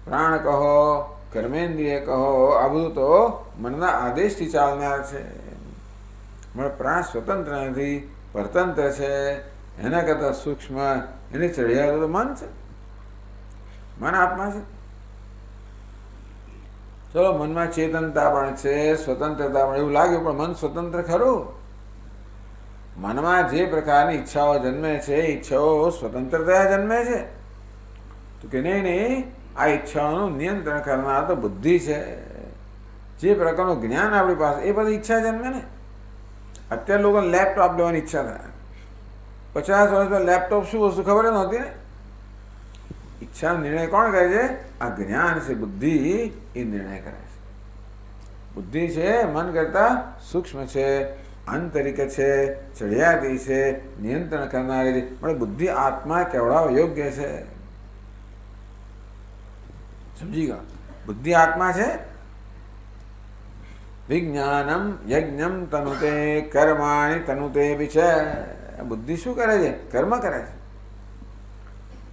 પ્રાણ કહો, કર્મેન્દ્રિય કહો, આ બધું તો મનના આદેશથી ચાલનાર છે. પ્રાણ સ્વતંત્ર નથી, પરતંત્ર છે. એના કરતાં સૂક્ષ્મ, એને ચઢિયાતું તો મન છે. મન આત્મા છે. ચલો, મનમાં ચેતનતા પણ છે, સ્વતંત્રતા પણ, એવું લાગ્યું, પણ મન સ્વતંત્ર ખરું? મનમાં જે પ્રકારની ઈચ્છાઓ જન્મે છે, ઈચ્છાઓ સ્વતંત્રતા જન્મે છે? તો કે નહીં, આ ઈચ્છાઓનું નિયંત્રણ કરનાર તો બુદ્ધિ છે. જે પ્રકારનું જ્ઞાન આપણી પાસે, એ બધી ઈચ્છા જન્મે ને. અત્યારે લોકોને લેપટોપ લેવાની ઈચ્છા થાય. 50 વર્ષ પહેલા લેપટોપ શું વસ્તુ ખબર નહોતી ને. ઈચ્છાનો નિર્ણય કોણ કરે છે? આ જ્ઞાન છે, બુદ્ધિ એ નિર્ણય કરે છે. બુદ્ધિ છે મન કરતા સૂક્ષ્મ છે, આંતરિક છે, ચઢિયાતી છે, નિયંત્રણ કરનારી છે. પણ બુદ્ધિ આત્મા કેવડાવ યોગ્ય છે. સમજી ગયા? બુદ્ધિ આત્મા છે. વિજ્ઞાનમ યજ્ઞમ તનુતે કર્માણી તનુતે વિચ. બુદ્ધિ શું કરે છે? કર્મ કરે છે.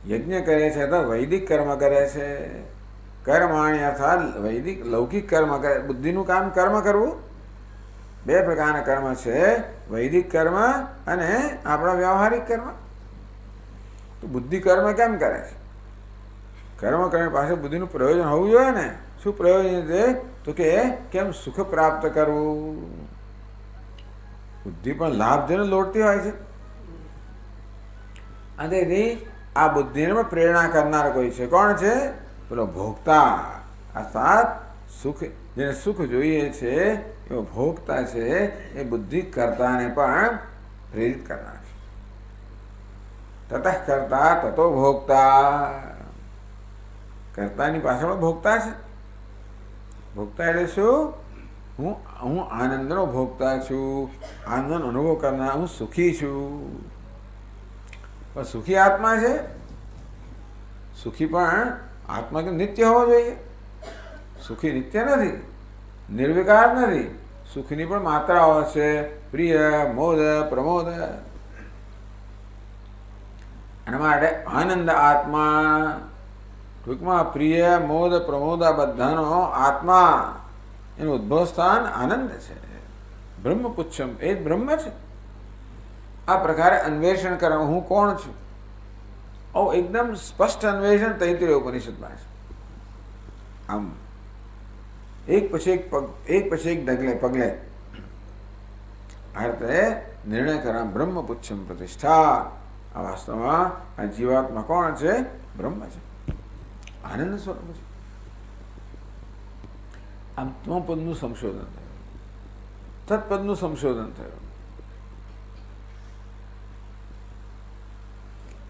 યજ્ઞ કરે છે તો વૈદિક કર્મ કરે છે. કર્માણી અર્થાત વૈદિક લૌકિક કર્મ કરે. બુદ્ધિનું કામ કર્મ કરવું. બે પ્રકારના કર્મ છે, વૈદિક કર્મ અને આપણા વ્યવહારિક કર્મ. તો બુદ્ધિ કર્મ કેમ કરે છે? કર્મ કરવા પાસે બુદ્ધિનું પ્રયોજન હોવું જોઈએ ને. શું પ્રયોજન છે? તો કે કેમ સુખ પ્રાપ્ત કરવું. બુદ્ધિ પણ લાભ જોઈને લોટતી હોય છે. અને આ બુદ્ધિને પણ પ્રેરણા કરનાર કોઈ છે. કોણ છે? પેલો ભોગતા. અર્થાત સુખ, જેને સુખ જોઈએ છે એવો ભોગતા છે. એ બુદ્ધિ કર્તાને પણ પ્રેરિત કરનાર છે. તતઃ કર્તા તતો ભોગતા. કર્તાની પાછળ ભોગતા છે. ભોગતા એટલે શું? હું આનંદનો ભોગતા છું, આનંદનો અનુભવ કરનાર, હું સુખી છું. પણ સુખી આત્મા છે. સુખી પણ આત્મા કે નિત્ય હોવો જોઈએ. સુખી નિત્ય નથી, નિર્વિકાર નથી. સુખની પણ માત્રાઓ છે, પ્રિય, મોદ, પ્રમોદ. એના માટે આનંદ આત્મા, ટૂંકમાં પ્રિય, મોદ, પ્રમોદ આ બધાનો આત્મા એનું ઉદ્ભવ સ્થાન આનંદ છે. બ્રહ્મ પુચ્છમ એ જ બ્રહ્મ છે. આ પ્રકારે અન્વેષણ કરવા હું કોણ છું, એકદમ સ્પષ્ટ અન્વેષણ તૈત્રીય ઉપનિષદમાં છે. આમ એક પછી એક પગલે અર્થે નિર્ણય કરવા બ્રહ્મ પુચ્છમ પ્રતિષ્ઠા. આ વાસ્તવમાં આ જીવાત્મા કોણ છે? બ્રહ્મ છે, આનંદ સ્વરૂપ છે. આમ ત્વપદનું સંશોધન થયું, તત્પદનું સંશોધન થયું.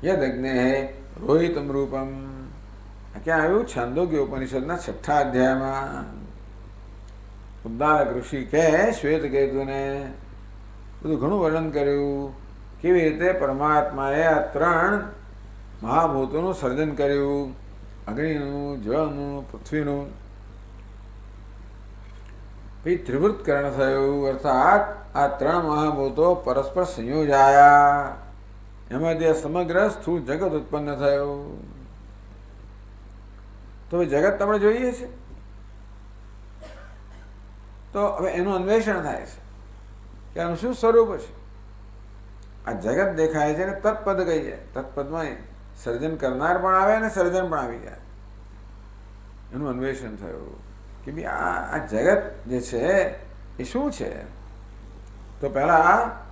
યદ અગ્ને રોહિતમ રૂપમ ક્યાં આવ્યું? છાંદોગ્ય ઉપનિષદના 6થા અધ્યાયમાં ઉદ્દાલક ઋષિ કે શ્વેતકેતુને બધું ઘણું વર્ણન કર્યું. કેવી રીતે પરમાત્માએ આ 3 મહાભૂતોનું સર્જન કર્યું, અગ્નિનું, જળનું, પૃથ્વીનું. પછી ત્રિવૃત્કરણ થયું, અર્થાત આ 3 મહાભૂતો પરસ્પર સંયોજાયા. એમાંથી સમગ્ર સ્થૂળ જગત ઉત્પન્ન થયું. તો હવે જગત આપણે જોઈએ છે, તો હવે એનું અન્વેષણ થાય છે કે આનું શું સ્વરૂપ છે. આ જગત દેખાય છે ને તત્પદ કહી જાય. તત્પદમાં સર્જન કરનાર પણ આવે અને સર્જન પણ આવી જાય. એનું અન્વેષણ થયું કે ભાઈ આ જગત જે છે એ શું છે. તો પહેલા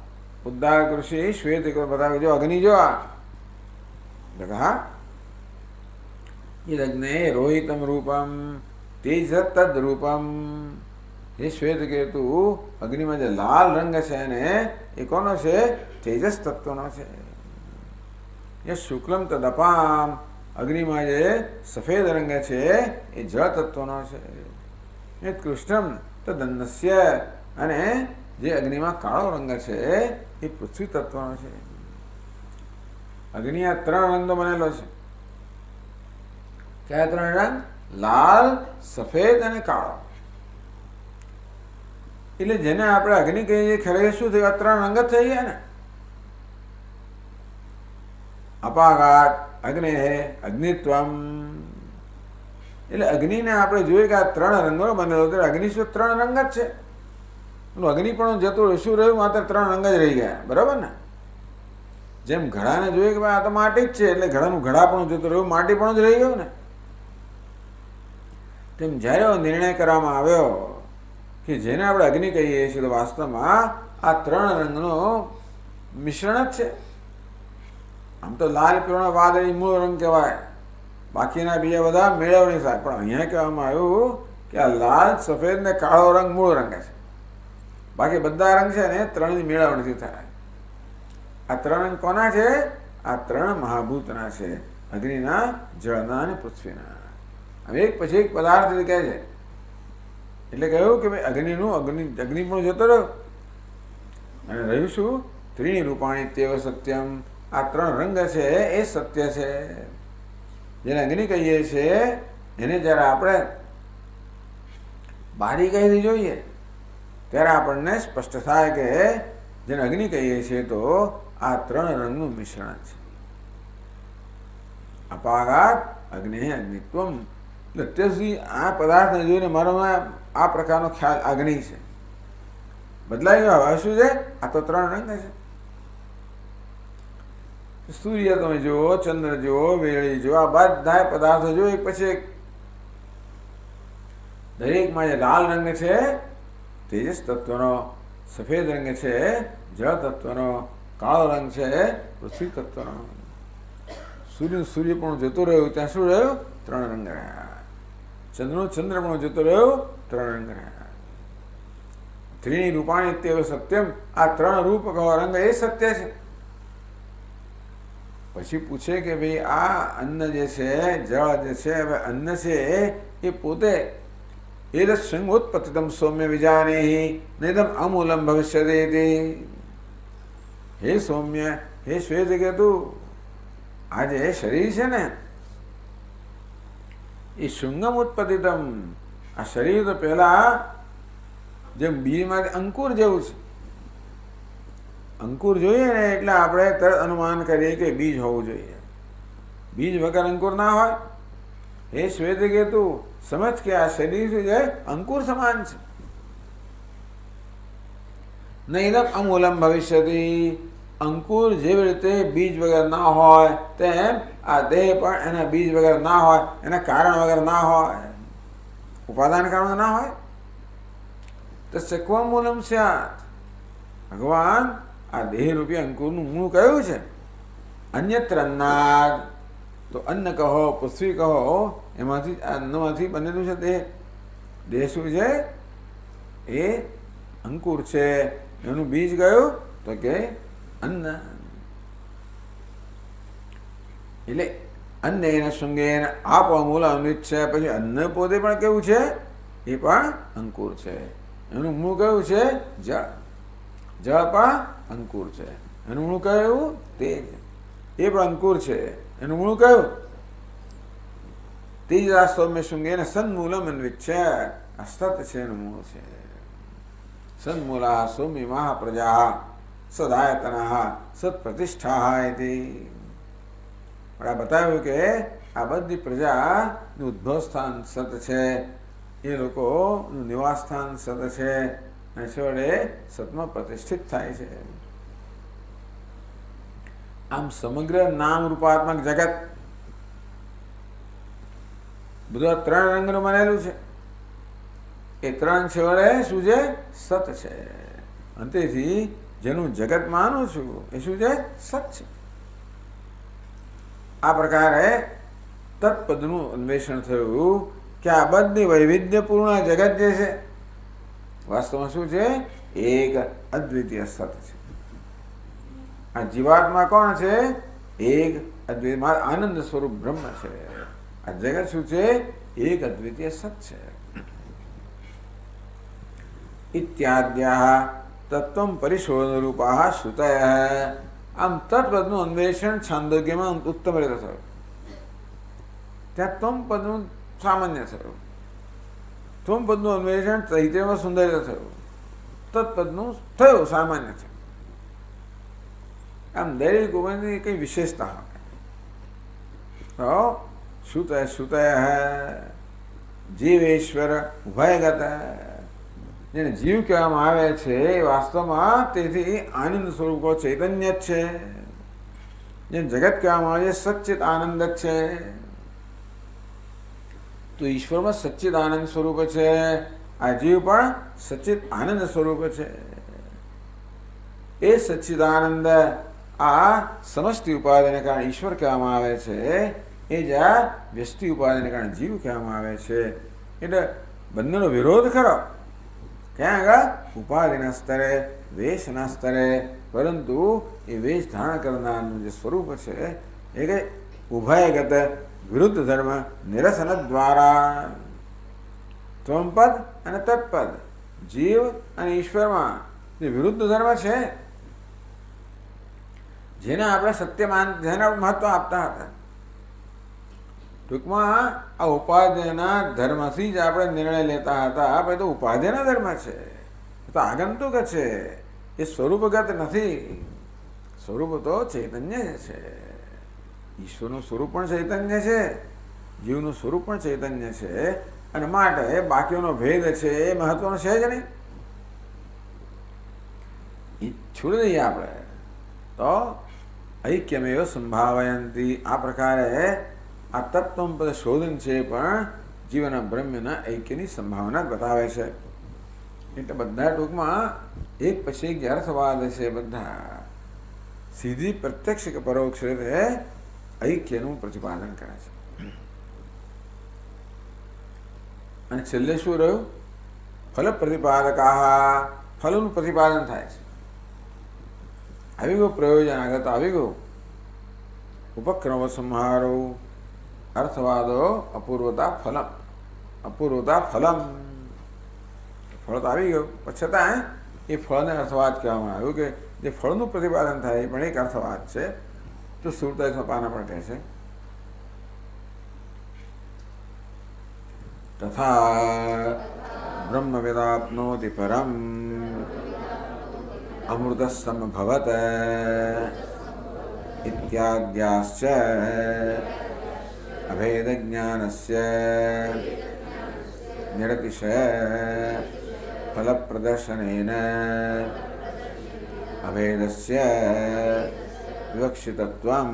ઉદ્દાલક ઋષિ શ્વેત બતાવે, જો અગ્નિ જો હા યજ્ઞે રોહિતમ રૂપમ તેજ તદ રૂપમ. એ શ્વેત કેતુ અગ્નિમાં જે લાલ રંગ છે ને એ કોનો છે? તેજસ તત્વનો છે. એ શુક્લમ તદપામ અગ્નિમાં જે સફેદ રંગ છે એ જળ તત્વનો છે. એ કૃષ્ણમ તદન્નસ્ય અને જે અગ્નિમાં કાળો રંગ છે એ પૃથ્વી તત્વનો છે. અગ્નિ આ 3 રંગનો બનેલો છે. કયા 3 રંગ? લાલ, સફેદ અને કાળો. એટલે જેને આપણે અગ્નિ કહીએ ખરેખર શું થયું? આ 3 રંગ જ થઈ ગયા ને. અપાઘાત અગ્નિ અગ્નિત્વમ. એટલે અગ્નિને આપણે જોઈએ કે આ 3 રંગનો બનેલો, અગ્નિ શું 3 રંગ જ છે. અગ્નિ પણ જતું શું રહ્યું? માત્ર 3 રંગ જ રહી ગયા. બરાબર ને? જેમ ઘડાને જોઈએ કે ભાઈ આ તો માટી જ છે, એટલે ઘડાનું ઘડા પણ જતું રહ્યું, માટી પણ જ રહી ગયું ને. તેમ જ્યારે નિર્ણય કરવામાં આવ્યો કે જેને આપણે અગ્નિ કહીએ છીએ, તો વાસ્તવમાં આ 3 રંગનું મિશ્રણ જ છે. આમ તો લાલ, પીળો, વાદળી મૂળ રંગ કહેવાય, બાકીના બીજા બધા મેળવણી થાય. પણ અહીંયા કહેવામાં આવ્યું કે આ લાલ, સફેદ ને કાળો રંગ મૂળ રંગ છે. બાકી બધા રંગ છે ને 3ની મેળવણીથી થાય. આ 3 રંગ કોના છે? આ 3 મહાભૂતના છે, અગ્નિના, જળના અને પૃથ્વીના. હવે એક પછી એક પદાર્થ કહે છે. એટલે કહ્યું કે ભાઈ અગ્નિ પણ જતો રહ્યો અને રહ્યું શું? 3 રૂપાણી તેવ સત્યમ. આ 3 રંગ છે એ સત્ય છે. જેને અગ્નિ કહીએ છીએ એને જ્યારે આપણે બારીકાઈથી જોઈએ ત્યારે આપણને સ્પષ્ટ થાય કે જેને અગ્નિ કહીએ છીએ તો આ 3 રંગનું મિશ્રણ છે. અપાઘાત અગ્નિ અગ્નિત્વમ. એટલે અત્યાર સુધી આ પદાર્થને જોઈને મારામાં આ પ્રકારનો ખ્યાલ અગ્નિ છે. બદલાઈ ગયો. હવે શું છે? આ તો 3 રંગ છે. સૂર્ય તમે જુઓ, ચંદ્ર જુઓ, વેળી જુઓ, આ બધા પદાર્થો જુઓ એક પછી એક. દરેકમાં જે લાલ રંગ છે તેજસ તત્વનો, સફેદ રંગ છે જળ તત્વનો, કાળો રંગ છે પૃથ્વી તત્વનો. સૂર્ય પણ જતો રહ્યું ત્યાં શું રહ્યું? 3 રંગ રહ્યા. ચંદ્ર પણ જતો રહ્યો, 3 રંગ રહ્યા. 3 રૂપાણી તેવ સત્યમ. આ 3 રૂપ રંગ એ સત્ય છે. પછી પૂછે કે ભાઈ આ અન્ન જે છે, જળ જે છે, હવે અન્ન છે એ પોતે એદ સંગોત્પત્તિતમ સૌમ્ય વિજાનેહી નૈદમ અમૂલમ ભવિષ્યતિ. હે સૌમ્ય, હે શ્વેત કેતુ, આ જે શરીર છે ને એ શુંગમ ઉત્પત્તિતમ. આ શરીર તો પહેલા જેમ બીજમાંથી અંકુર જેવું છે. અંકુર જોઈએ ને એટલે આપણે તરત અનુમાન કરીએ કે બીજ હોવું જોઈએ. બીજ વગર અંકુર ના હોય. હે શ્વેત કેતુ, સમજ કે આ શરીર છે અંકુર સમાન છે. નૈદમ અમૂલમ ભવિષ્યતિ. અંકુર જેવી રીતે બીજ વગર ના હોય તેમ આ દેહ પણ એના બીજ વગર ના હોય, એના કારણ વગર ના હોય, ઉપાદાન કારણ ના હોય. તસ્ય ક્વ મૂલમ સ્યાત. ભગવાન આ દેહરૂપી અંકુરનું મૂળ કયું છે? અન્યત્ર અન્નાદ. તો અન્ન કહો, પૃથ્વી કહો, એમાંથી અન્નમાંથી બનેલું છે દેહ. દેહ શું છે? એ અંકુર છે. એનું બીજ કયું? તો કે અન્ન. એટલે અન્ન એના શૃંગેન આપ મૂળ અમૃત છે. પછી અન્ન પોતે પણ કેવું છે? એ પણ અંકુર છે. એનું મૂળ કયું છે? જળ. જળ પણ અંકુર છે. એનું મૂળ કયું? તેજ. એ પણ અંકુર છે. એનું મૂળ કયું? તેજા સૌમ્ય શૃંગેન સન્મૂલમ અન્વિત છે. આ સત છે એનું મૂળ છે. સન્મૂલા સૌમ્ય મહાપ્રજા સદાયતના સત પ્રતિષ્ઠા. પણ આ બતાવ્યું કે આ બધી પ્રજાનું ઉદ્ભવ સ્થાન સત છે, એ લોકોનું નિવાસ સ્થાન સત છે, અને છેવટે સતમાં પ્રતિષ્ઠિત થાય છે. આમ સમગ્ર નામ રૂપાત્મક જગત બધું ત્રણ રંગનું બનેલું છે. એ ત્રણ છેવટે શું છે? સત છે. અને તેથી જેનું જગત માનું છું એ શું છે? સત છે. આ પ્રકારે તત્પદનું અન્વેષણ થયું કે આ બધી વૈવિધ્યપૂર્ણ જગત જે છે વાસ્તવમાં શું છે? એક અદ્વિતીય સત છે. આ જીવાત્મા કોણ છે? એક અદ્વિતીય આનંદ સ્વરૂપ બ્રહ્મ છે. આ જગત શું છે? એક અદ્વિતીય સત છે. ઇત્યાદ્યા તત્વ પરિશોધન રૂપા શ્રુતય. આમ તત્પદનું અન્વેષણ છાંદોગ્યમાં ઉત્તમ રીતે થયું. ત્યાં ત્વમ પદનું સામાન્ય થયું. ત્વમ પદનું અન્વેષણ તૈત્રીયમાં સુંદર રીતે થયું. તત્પદનું થયું સામાન્ય થયું. આમ દરેક ઉપરની કઈ વિશેષતા હોય. શ્રુતય શ્રુતય જીવેશ્વર ઉભયગત. જેને જીવ કહેવામાં આવે છે એ વાસ્તવમાં તેથી આનંદ સ્વરૂપો ચૈતન્ય જ છે. જેને જગત કહેવામાં આવે છે સચ્ચિત આનંદ જ છે. તો ઈશ્વરમાં સચ્ચિત આનંદ સ્વરૂપ છે. આ જીવ પણ સચ્ચિત આનંદ સ્વરૂપ છે. એ સચ્ચિત આનંદ આ સમષ્ટિ ઉપાધિને કારણે ઈશ્વર કહેવામાં આવે છે. એ જ આ વ્યષ્ટિ ઉપાધિને કારણે જીવ કહેવામાં આવે છે. એટલે બંનેનો વિરોધ ખરો. ક્યાં આગળ? ઉપાધિના સ્તરે, વેશના સ્તરે. પરંતુ એ વેશ ધારણ કરનારનું જે સ્વરૂપ છે એ કે ઉભયગત વિરુદ્ધ ધર્મ નિરસન દ્વારા. ત્વમપદ અને તત્પદ, જીવ અને ઈશ્વરમાં જે વિરુદ્ધ ધર્મ છે જેને આપણે સત્યમાન, જેને મહત્વ આપતા હતા. ટૂંકમાં આ ઉપાધિના ધર્મથી જ આપણે નિર્ણય લેતા હતા. આપણે તો ઉપાધિના ધર્મ છે, તો આગંતુક છે, એ સ્વરૂપગત નથી. સ્વરૂપ તો ચૈતન્ય છે. ઈશ્વરનું સ્વરૂપ પણ ચૈતન્ય છે, જીવનું સ્વરૂપ પણ ચૈતન્ય છે. અને માટે બાકીઓનો ભેદ છે એ મહત્વનો છે જ નહીં. એ છોડી દઈએ આપણે તો ઐક્યમેવ સંભાવયંતી. આ પ્રકારે આ તત્વપદ શોધન છે પણ જીવના બ્રહ્મના ઐક્યની સંભાવના બતાવે છે. એટલે બધા ટૂંકમાં એક પછી એક જે અર્થવાદ છે બધા સીધી પ્રત્યક્ષ કે પરોક્ષ રીતે ઐક્યનું પ્રતિપાદન કરે છે. અને છેલ્લે શું રહ્યું? ફલ પ્રતિપાદકા. ફલનું પ્રતિપાદન થાય છે. આવી ગયું પ્રયોજન, આગળ તો આવી ગયું ઉપક્રમ સંહારો અર્થવાદો અપૂર્વતા ફલમ. અપૂર્વતા ફલમ, ફળ તો આવી ગયું, પણ છતાં એ ફળને અર્થવાદ કહેવામાં આવ્યું કે જે ફળનું પ્રતિપાદન થાય એ પણ એક અર્થવાદ છે. તો સુરતા પાના પણ કહે છે તથા બ્રહ્મવેદાપ્નોતિ પરમ અમૃતસ્સમભવત ઇત્યાદ્યાશ્ચ અભેદજ્ઞાનસ્ય નિરતિશય ફલપ્રદર્શનેન અભેદસ્ય વિવક્ષિતત્વં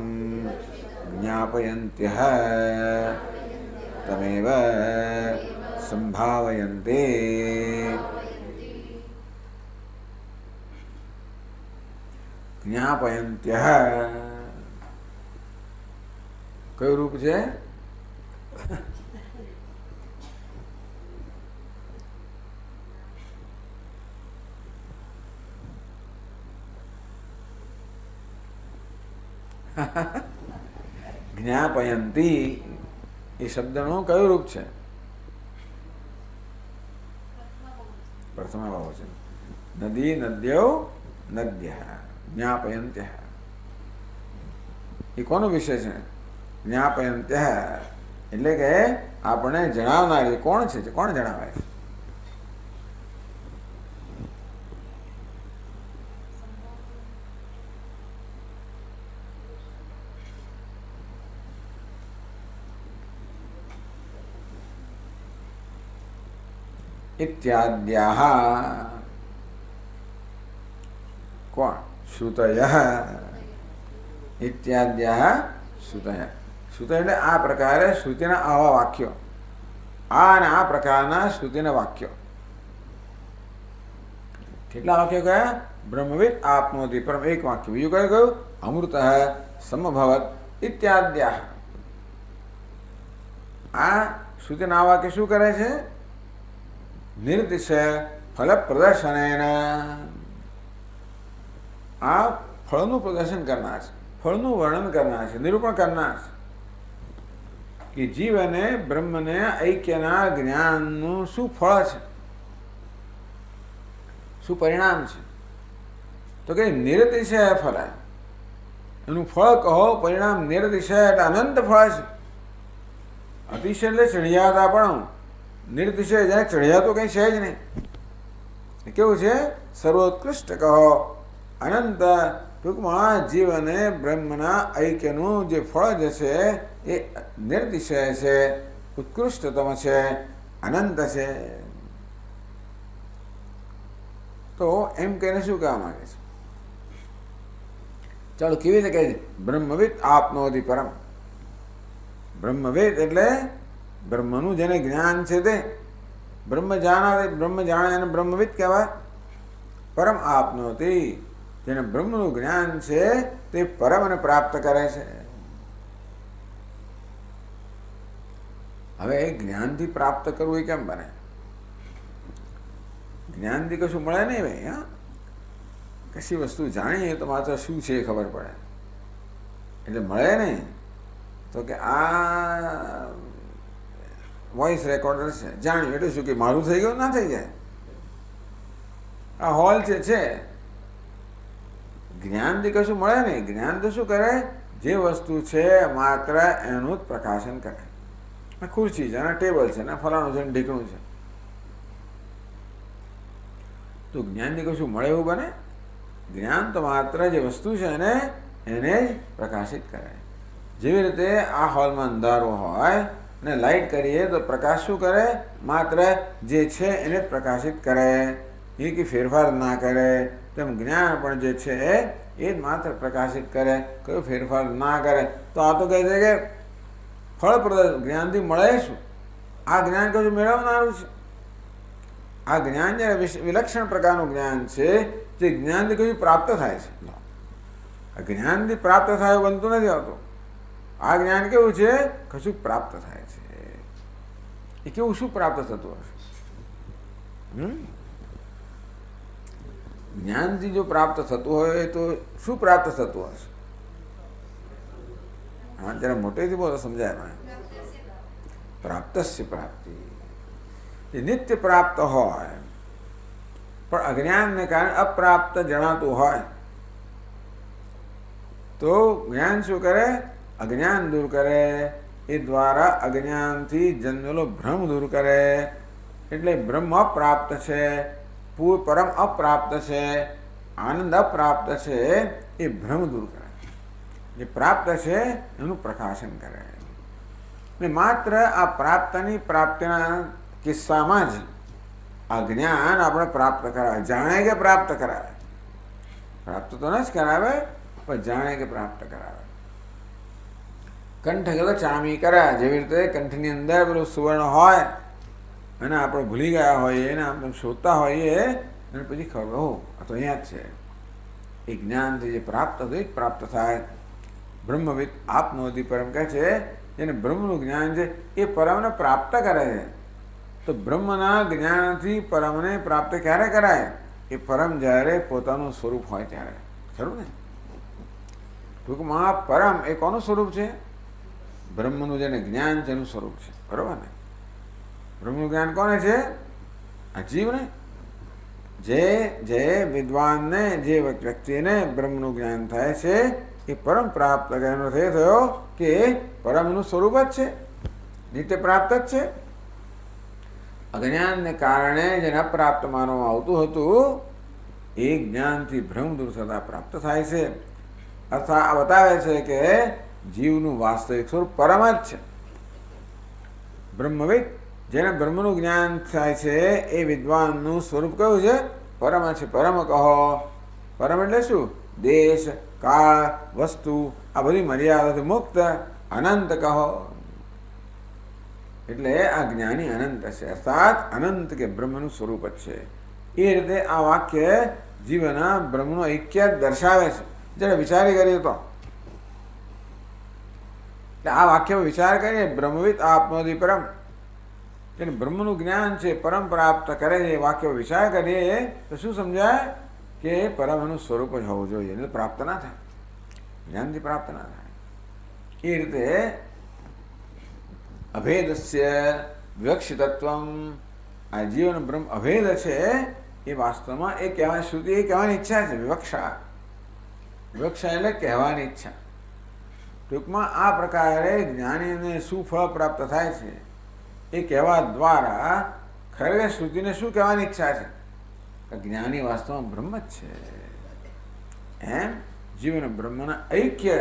જ્ઞાપયન્ત્યઃ તમેવ સંભાવયન્તે. જ્ઞાપયન્ત્યઃ કયું રૂપ છે? જ્ઞાપયંતી એ શબ્દનું કયું રૂપ છે? પ્રથમા બહુવચન. નદી નદ્યો નદ્યઃ જ્ઞાપયંત્યઃ. એ કોનો વિષય છે? જ્ઞાપયંત્યઃ એટલે કે આપણે જણાવનાર. એ કોણ છે? કોણ જણાવે છે? ઇત્યાદ્યાઃ કોણ? શ્રુતયઃ. ઇત્યાદ્યાઃ શ્રુતયઃ. શ્રુતય એટલે આ પ્રકારે શ્રુતિના આવા વાક્યો, આ અને આ પ્રકારના શ્રુતિના વાક્યો. કેટલા વાક્યો કયા? બ્રહ્મવિદ આપનોતિ પરમ એક વાક્ય. બીજું કયું કયું? અમૃતઃ સમભવત ઇત્યાદ્યાઃ. આ શ્રુતિના આ વાક્ય શું કરે છે? નિર્દિશ્ય ફલ પ્રદર્શનેન. આ ફળનું પ્રદર્શન કરનાર છે, ફળનું વર્ણન કરનાર છે, નિરૂપણ કરનાર છે કે જીવ અને બ્રહ્મને ઐક્યના જ્ઞાનનું શું ફળ છે, શું પરિણામ છે. તો કે નિરતિશય ફળ. એનું ફળ કહો, પરિણામ નિરતિશય એટલે અનંત ફળ છે. અતિશય એટલે ચઢિયાતા પણ, નિર્તિશય જાય ચઢિયા તો કંઈ છે જ નહીં. કેવું છે? સર્વોત્કૃષ્ટ કહો, અનંત. ટૂંકમાં જીવ અને બ્રહ્મના ઐક્યનું જે ફળ જે છે એ નિર્તિશય છે, ઉત્કૃષ્ટતમ છે, અનંત છે. તો એમ કહીને શું કહેવા માંગે છે? ચાલો કેવી રીતે કહે છે? બ્રહ્મવિદ આપનોતિ પરમ. બ્રહ્મવેદ એટલે બ્રહ્મનું જેને જ્ઞાન છે તે બ્રહ્મ જાણે એને બ્રહ્મવિદ કહેવાય. પરમ આપનોતિ, જેને બ્રહ્મનું જ્ઞાન છે તે પરમને પ્રાપ્ત કરે છે. હવે એ જ્ઞાનથી પ્રાપ્ત કરવું એ કેમ બને? જ્ઞાનથી કશું મળે નહીં ભાઈ. હા, કશી વસ્તુ જાણીએ તો માત્ર શું છે એ ખબર પડે, એટલે મળે નહીં. તો કે આ વોઇસ રેકોર્ડર છે, જાણ્યું એટલે શું કે મારું થઈ ગયું? ના થઈ જાય. આ હોલ છે. જ્ઞાનથી કશું મળે નહીં. જ્ઞાન તો શું કરે? જે વસ્તુ છે માત્ર એનું જ પ્રકાશન કરે. આ ખુરશી છે, આ ટેબલ છે, ને ફલાણું છે, ને ઢીકણું છે. તો જ્ઞાનથી કશું મળે એવું બને? જ્ઞાન તો માત્ર જે વસ્તુ છે એને જ પ્રકાશિત કરે. જેવી રીતે આ હોલમાં અંધારો હોય ને લાઇટ કરીએ તો પ્રકાશ શું કરે? માત્ર જે છે એને જ પ્રકાશિત કરે, એ કે ફેરફાર ના કરે. તેમ જ્ઞાન પણ જે છે એ જ માત્ર પ્રકાશિત કરે, કયો ફેરફાર ના કરે. તો આ તો કહે છે કે ફળ જ્ઞાનથી મળે શું? આ જ્ઞાન કશું મેળવનારું છે. આ જ્ઞાન જે વિલક્ષણ પ્રકારનું જ્ઞાન છે, જે જ્ઞાનથી કશું પ્રાપ્ત થાય છે. આ જ્ઞાનથી પ્રાપ્ત થાય એવું બનતું નથી આવતું. આ જ્ઞાન કેવું છે? કશું પ્રાપ્ત થાય છે. એ કેવું શું પ્રાપ્ત થતું હશે? જ્ઞાનથી જો પ્રાપ્ત થતું હોય તો શું પ્રાપ્ત થતું હશે? હા, જરા મોટેથી બોલો, સમજાય મને. પ્રાપ્તસ્ય પ્રાપ્તિ. એ નિત્ય પ્રાપ્ત હોય પણ અજ્ઞાનને કારણે અપ્રાપ્ત જણાતું હોય તો જ્ઞાન શું કરે? અજ્ઞાન દૂર કરે. એ દ્વારા અજ્ઞાનથી જન્મેલો ભ્રમ દૂર કરે. એટલે બ્રહ્મ અપ્રાપ્ત છે, પરમ અપ્રાપ્ત છે, આનંદ અપ્રાપ્ત છે, એ ભ્રમ દૂર કરે. જે પ્રાપ્ત છે એનું પ્રકાશન કરે. ને માત્ર આ પ્રાપ્તિના કિસ્સામાં જ આ જ્ઞાન આપણે પ્રાપ્ત કરાવે, જાણે કે પ્રાપ્ત કરાવે. પ્રાપ્ત તો ન જ કરાવે, પણ જાણે કે પ્રાપ્ત કરાવે. કંઠ ગયો ચામી કરા, જેવી રીતે કંઠની અંદર પેલું સુવર્ણ હોય અને આપણે ભૂલી ગયા હોઈએ એને આપણે શોધતા હોઈએ અને પછી ખબર હો આ તો અહીંયા જ છે. એ જ્ઞાનથી જે પ્રાપ્ત થયું જ પ્રાપ્ત થાય. બ્રહ્મવિદ આપનોતી પરમ કહે છે, જેને બ્રહ્મનું જ્ઞાન છે એ પરમને પ્રાપ્ત કરે છે. તો બ્રહ્મના જ્ઞાનથી પરમને પ્રાપ્ત ક્યારે કરાય? એ પરમ જ્યારે પોતાનું સ્વરૂપ હોય ત્યારે. ખરું ને? ટૂંકમાં પરમ એ કોનું સ્વરૂપ છે? બ્રહ્મનું જેને જ્ઞાન છે એનું સ્વરૂપ છે. બરોબર ને? બ્રહ્મનું જ્ઞાન કોને છે? આ જીવને. જે વિદ્વાનને, જે વ્યક્તિને બ્રહ્મનું જ્ઞાન થાય છે એ પરમ પ્રાપ્ત એનો થયો કે પરમનું સ્વરૂપ જ છે, નિત્ય પ્રાપ્ત જ છે. અજ્ઞાનને કારણે જેને અપ્રાપ્ત માનવામાં આવતું હતું એ જ્ઞાનથી ભ્રમ દૂર થતા પ્રાપ્ત થાય છે. અર્થાત આ બતાવે છે કે જીવનું વાસ્તવિક સ્વરૂપ પરમ જ છે. બ્રહ્મવિદ જેને બ્રહ્મનું જ્ઞાન થાય છે એ વિદ્વાનનું સ્વરૂપ કયું છે? પરમ છે. પરમ કહો. પરમ એટલે શું? દેશ, કાળ, વસ્તુ આ બધી મર્યાદાથી મુક્ત અનંત કહો. એટલે આ જ્ઞાની અનંત છે, અર્થાત અનંત કે બ્રહ્મનું સ્વરૂપ જ છે. એ રીતે આ વાક્ય જીવના બ્રહ્મનું ઐક્ય દર્શાવે છે. જ્યારે વિચારી કરીએ તો આ વાક્ય વિચાર કરીએ, બ્રહ્મવિદ આપનોતી પરમ, જેને બ્રહ્મનું જ્ઞાન છે પરમ પ્રાપ્ત કરે છે, વાક્ય વિચાર કરીએ તો શું સમજાય કે પરમનું સ્વરૂપ જ હોવું જોઈએ, એટલે પ્રાપ્ત ના થાય, જ્ઞાનથી પ્રાપ્ત ના થાય. એ રીતે અભેદસ્ય વિવક્ષિતત્વમ, આ જીવન બ્રહ્મ અભેદ છે એ વાસ્તવમાં એ કહેવાની શ્રુતિ એ કહેવાની ઈચ્છા છે. વિવક્ષા, વિવક્ષા એટલે કહેવાની ઈચ્છા. ટૂંકમાં આ પ્રકારે જ્ઞાનીને શું ફળ પ્રાપ્ત થાય છે એ કહેવા દ્વારા ખરેખર શ્રુતિને શું કહેવાની ઈચ્છા છે? જ્ઞાની વાસ્તવમાં બ્રહ્મ જ છે. એમ જીવન બ્રહ્મના ઐક્ય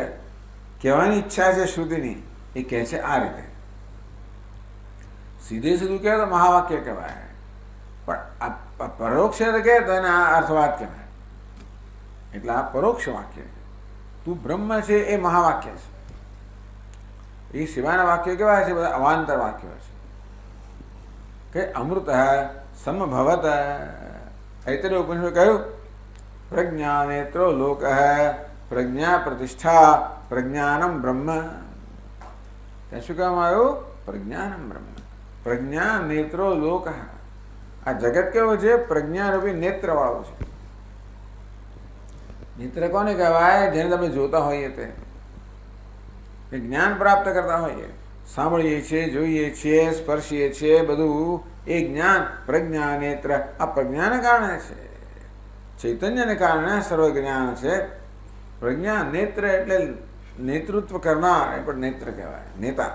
કહેવાની ઈચ્છા છે શ્રુતિની. એ કહે છે આ રીતે. સીધે સીધું કહે તો મહાવાક્ય કહેવાય, પણ આ પરોક્ષ કહે તો એને આ અર્થવાદ કહેવાય. એટલે આ પરોક્ષ વાક્ય છે. તું બ્રહ્મ છે એ મહાવાક્ય છે. એ સિવાયના વાક્યો કેવા છે? બધા અવાંતર વાક્યો છે. કે અમૃત સમભવત, ऐतरेय उपनिषद કહ્યું પ્રજ્ઞા નેત્રો લોક પ્રજ્ઞા પ્રતિષ્ઠા પ્રજ્ઞાનમ બ્રહ્મ. ત્યાં શું કહેવામાં આવ્યું? પ્રજ્ઞાનમ બ્રહ્મ. પ્રજ્ઞા નેત્રો લોક. આ જગત કેવું છે? પ્રજ્ઞારૂપી નેત્ર વાળું છે. નેત્ર કોને કહેવાય? જેને તમે જોતા હોઈએ તે જ્ઞાન પ્રાપ્ત કરતા હોઈએ, સાંભળીએ છીએ, જોઈએ છીએ, સ્પર્શીએ છીએ, બધું એ જ્ઞાન પ્રજ્ઞા નેત્ર. આ પ્રજ્ઞાને કારણે છે, ચૈતન્યને કારણે સર્વ જ્ઞાન છે. પ્રજ્ઞા નેત્ર એટલે નેતૃત્વ કરનાર, એ પણ નેત્ર કહેવાય, નેતા.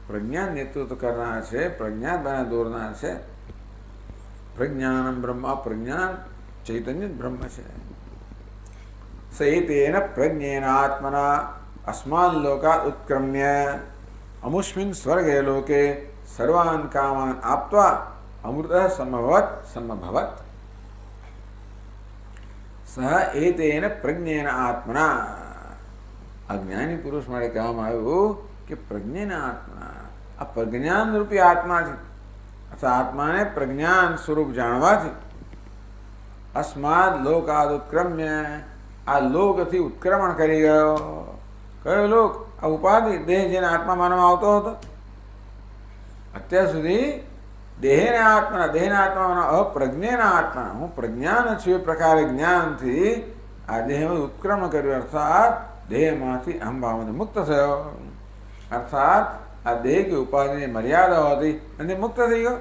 પ્રજ્ઞા નેતૃત્વ કરનાર છે, પ્રજ્ઞા બના દોરનાર છે. પ્રજ્ઞાનમ બ્રહ્મ, પ્રજ્ઞાન ચૈતન્ય બ્રહ્મ છે. સહિતેન પ્રજ્ઞેન આત્મના અસ્માન લોકા ઉત્ક્રમ્ય અમુસ્મિન સ્વર્ગે લોકે સર્વાન કામાન આપ્ત્વા અમૃત સમભવત. સહ એતેન પ્રજ્ઞેન આત્મના. અજ્ઞાની પુરુષ માટે કહેવામાં આવ્યું કે પ્રજ્ઞેન આત્મના, આ પ્રજ્ઞાન રૂપી આત્માથી અથવા આત્માને પ્રજ્ઞાન સ્વરૂપ જાણવાથી અસ્માદ લોકાદ ઉત્ક્રમ્ય, આ લોકથી ઉત્ક્રમણ કરી ગયો. કયો લોક? આ ઉપાધિ દેહ જેને આત્મા માનવામાં આવતો હતો. અત્યાર સુધી દેહના આત્મા અપ્રજ્ઞેના આત્મા, હું પ્રજ્ઞાન છું એ પ્રકારે જ્ઞાનથી આ દેહમાં ઉત્ક્રમણ કર્યું, અર્થાત દેહમાંથી અહંભાવમાંથી મુક્ત થયો. અર્થાત આ દેહ કે ઉપાધિની મર્યાદા હતી અને મુક્ત થઈ ગયો.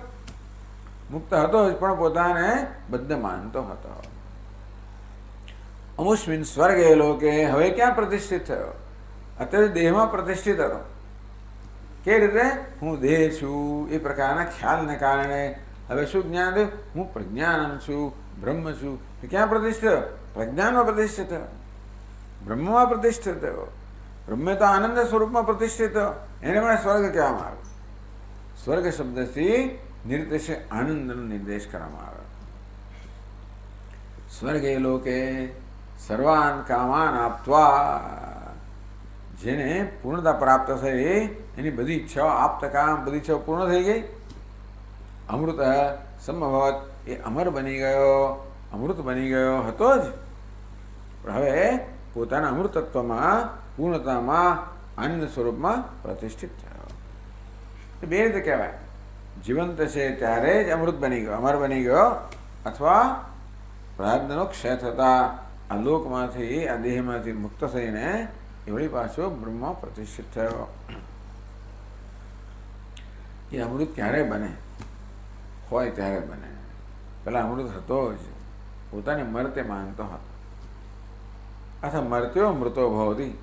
મુક્ત હતો જ પણ પોતાને બદ્ધ માનતો હતો. અમુસ્મિન સ્વર્ગે લોકે, હવે ક્યાં પ્રતિષ્ઠિત થયો? અત્યારે દેહમાં પ્રતિષ્ઠિત હતો. કેવી રીતે? હું દેહ છું એ પ્રકારના ખ્યાલને કારણે હવે શું જ્ઞાન થયું? હું પ્રજ્ઞાનમ છું, બ્રહ્મ છું. એ ક્યાં પ્રતિષ્ઠિત થયો? પ્રજ્ઞાનમાં પ્રતિષ્ઠિત થયો, બ્રહ્મમાં પ્રતિષ્ઠિત થયો. બ્રહ્મ તો આનંદ સ્વરૂપમાં પ્રતિષ્ઠિત થયો. એને પણ સ્વર્ગ કહેવામાં આવે. સ્વર્ગ શબ્દથી નિર્દેશ આનંદનો નિર્દેશ કરવામાં આવે. સ્વર્ગે લોકે સર્વાન કામાન આપવા, જેને પૂર્ણતા પ્રાપ્ત થઈ એની બધી ઈચ્છાઓ આપતા કામ, બધી ઈચ્છાઓ પૂર્ણ થઈ ગઈ. અમૃત સંભવત, એ અમર બની ગયો, અમૃત બની ગયો હતો જ, પણ હવે પોતાના અમૃતત્વમાં, પૂર્ણતામાં, આનંદ સ્વરૂપમાં પ્રતિષ્ઠિત થયો. એ બે રીતે કહેવાય. જીવંત છે ત્યારે જ અમૃત બની ગયો, અમર બની ગયો, અથવા પ્રારબ્ધનો ક્ષય થતા આ લોકમાંથી, આ દેહમાંથી મુક્ત થઈને એ વળી પાછો બ્રહ્મ પ્રતિષ્ઠિત થયો. એ અમૃત ક્યારે બને? હોય ત્યારે બને. પેલા અમૃત હતો જ, પોતાને મર્ત્ય માનતો હતો. અથ મર્ત્યો મૃતો ભવતી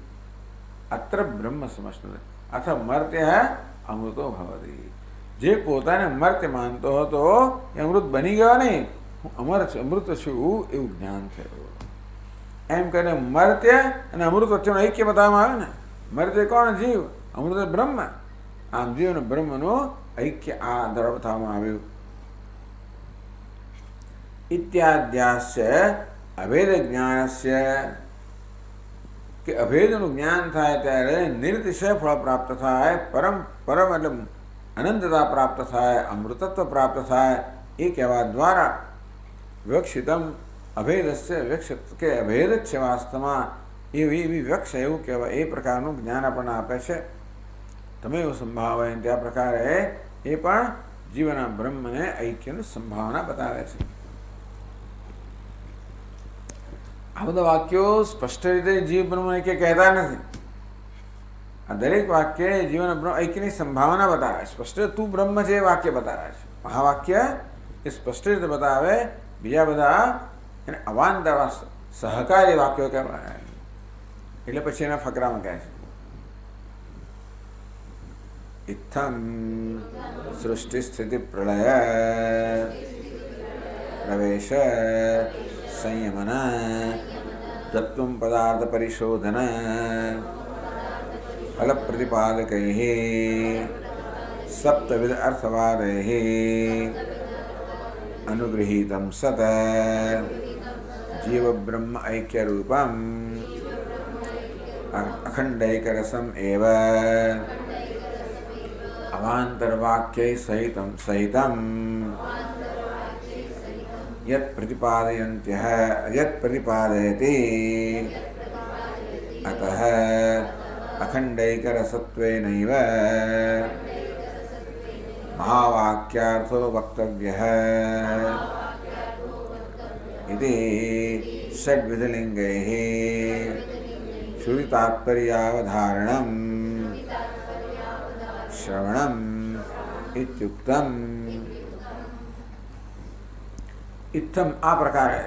અત્ર બ્રહ્મ સમજતો, અથ મર્ત્ય અમૃતો ભવતી. જે પોતાને મર્ત્ય માનતો હતો એ અમૃત બની ગયો નહીં, હું અમૃત છું એવું જ્ઞાન થયું. એમ કરીને મર્ત્ય અને અમૃત વચ્ચેનું ઐક્ય બતાવવામાં આવે ને. મર્ત્ય કોણ? જીવ. અમૃત બ્રહ્મ. આમ જીવ અને બ્રહ્મનું ઐક્ય આ દ્વારા બતાવવામાં આવ્યું. ઇત્યાદ્યાસ્ય અભેદ જ્ઞાનસ્ય, કે અભેદનું જ્ઞાન થાય ત્યારે નિર્તિશય ફળ પ્રાપ્ત થાય, પરમ એટલે અનંતતા પ્રાપ્ત થાય, અમૃતત્વ પ્રાપ્ત થાય. એ કહેવા દ્વારા વિવક્ષિતમ અભેદસ્ય વિવક્ષિત, કે અભેદ જ છે વાસ્તવમાં, એવી વિવક્ષ એવું કહેવાય. એ પ્રકારનું જ્ઞાન આપણને આપે છે. તમે એવું સંભાવે ત્યાં પ્રકારે એ પણ જીવના બ્રહ્મને ઐક્યની સંભાવના બતાવે છે. આ બધા વાક્યો સ્પષ્ટ રીતે જીવ બ્રહ્મ ઐક્ય કહેતા નથી. આ દરેક વાક્ય જીવન બ્રહ્મ ઐક્યની સંભાવના બતાવે. સ્પષ્ટ તું બ્રહ્મ છે એ વાક્ય બતાવે છે. મહાવાક્ય એ સ્પષ્ટ રીતે બતાવે. બીજા બધા એને અવાંતર સહકારી વાક્યો કહેવાય. એટલે પછી એના ફકરામાં કહે છે ઇત્થમ સૃષ્ટિ સ્થિતિ પ્રલય પ્રવેશ સંયમન તત્વમ પદાર્થ પરિશોધન ફલ પ્રતિપાદકૈઃ સપ્તવિધ અર્થવાદૈઃ અનુગૃહીતમ સત જીવ બ્રહ્મ ઐક્ય રૂપમ અખંડૈકરસમ એવ અવાંતર વાક્યૈ સહિતમ યત પ્રતિપાદયન્ત્યઃ યત પ્રતિપાદયતિ અતઃ અખંડૈકરસત્વેનૈવ મહાવાક્યાર્થો વક્તવ્યઃ ઇતિ ષડ્વિધલિંગૈઃ શ્રુતિતાત્પર્યાવધારણમ શ્રવણમ ઇત્યુક્તમ. ઇત્થમ આ પ્રકારે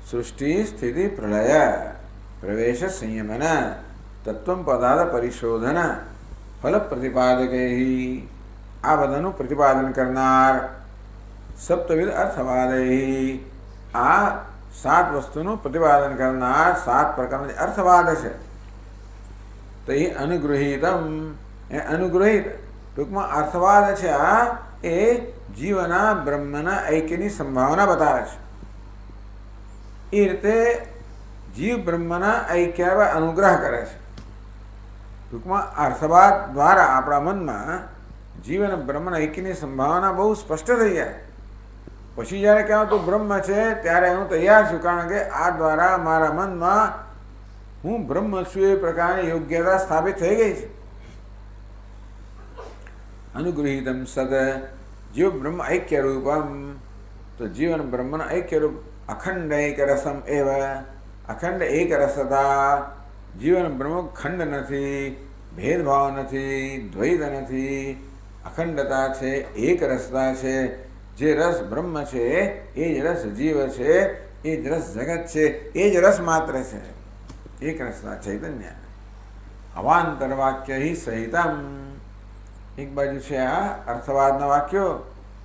સૃષ્ટિ સ્થિતિ પ્રલય પ્રવેશ સંયમન તત્વમ પદાર્થ પરિશોધન ફલ પ્રતિપાદકૈઃ, આ બધાનું પ્રતિપાદન કરનાર, સપ્તવિધ અર્થવાદૈઃ, આ 7 વસ્તુનું પ્રતિપાદન કરનાર 7 પ્રકારના અર્થવાદ છે. તો એ અનુગૃહીતમ, એ અનુગ્રહિત ટૂંકમાં અર્થવાદ છે. આ એ જીવના બ્રહ્મના ઐક્યની સંભાવના બતાવે છે. એ રીતે જીવ બ્રહ્મના ઐક્ય અનુગ્રહ કરે છે. ટૂંકમાં અર્થવાદ દ્વારા આપણા મનમાં જીવન બ્રહ્મના ઐક્યની સંભાવના બહુ સ્પષ્ટ થઈ જાય. પછી જ્યારે કહેવાય તું બ્રહ્મ છે ત્યારે હું તૈયાર છું, કારણ કે આ દ્વારા મારા મનમાં હું બ્રહ્મ છું એ પ્રકારની યોગ્યતા સ્થાપિત થઈ ગઈ છે. અનુગૃહીતમ સદ જીવ બ્રહ્મ ઐક્ય રૂપમ, તો જીવન બ્રહ્મના ઐક્ય રૂપ અખંડ એક રસમ એવ, અખંડ એક રસતા. જીવન બ્રહ્મ ખંડ નથી, ભેદભાવ નથી, દ્વૈત નથી, અખંડતા છે, એક રસતા છે. જે રસ બ્રહ્મ છે એ જ રસ જીવ છે, એ જ રસ જગત છે, એ જ રસ માત્ર છે, એક રસના ચૈતન્ય. અવાંતર વાક્ય હિ સહિતમ, એક બાજુ છે આ અર્થવાદના વાક્યો,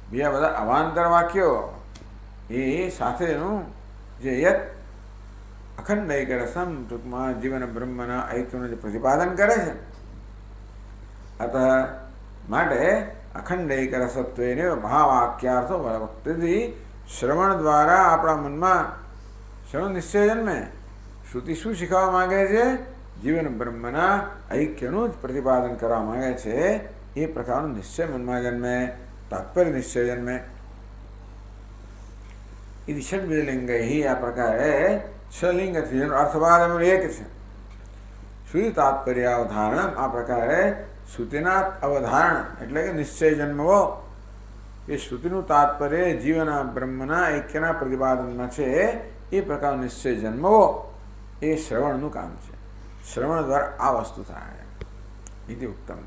બીજા બધા અવાંતર વાક્યો. એ સાથેનું જે યત અખંડ એક રસમ, ટૂંકમાં જીવન બ્રહ્મના ઐક્યનું જે પ્રતિપાદન કરે છે. અતઃ માટે અખંડ એક રસત્વેને મહાવાક્યાર્થો વક્તિથી શ્રવણ દ્વારા આપણા મનમાં શેનો નિશ્ચય જન્મે? શ્રુતિ શું શીખવા માંગે છે? જીવન બ્રહ્મના ઐક્યનું જ પ્રતિપાદન કરવા માંગે છે. એ પ્રકારનો નિશ્ચય મનમાં જન્મે, તાત્પર્ય નિશ્ચય જન્મે. એ ષડ્વિલિંગ આ પ્રકારે છ લિંગથી જેનો અર્થવાદ એનો એક છે. શ્રુતિ તાત્પર્ય અવધારણ, આ પ્રકારે શ્રુતિના અવધારણ એટલે કે નિશ્ચય જન્મવો. એ શ્રુતિનું તાત્પર્ય જીવના બ્રહ્મના ઐક્યના પ્રતિપાદનમાં છે. એ પ્રકારનો નિશ્ચય જન્મવો એ શ્રવણનું કામ છે. શ્રવણ દ્વારા આ વસ્તુ થાય. ઇતિ ઉત્તમ.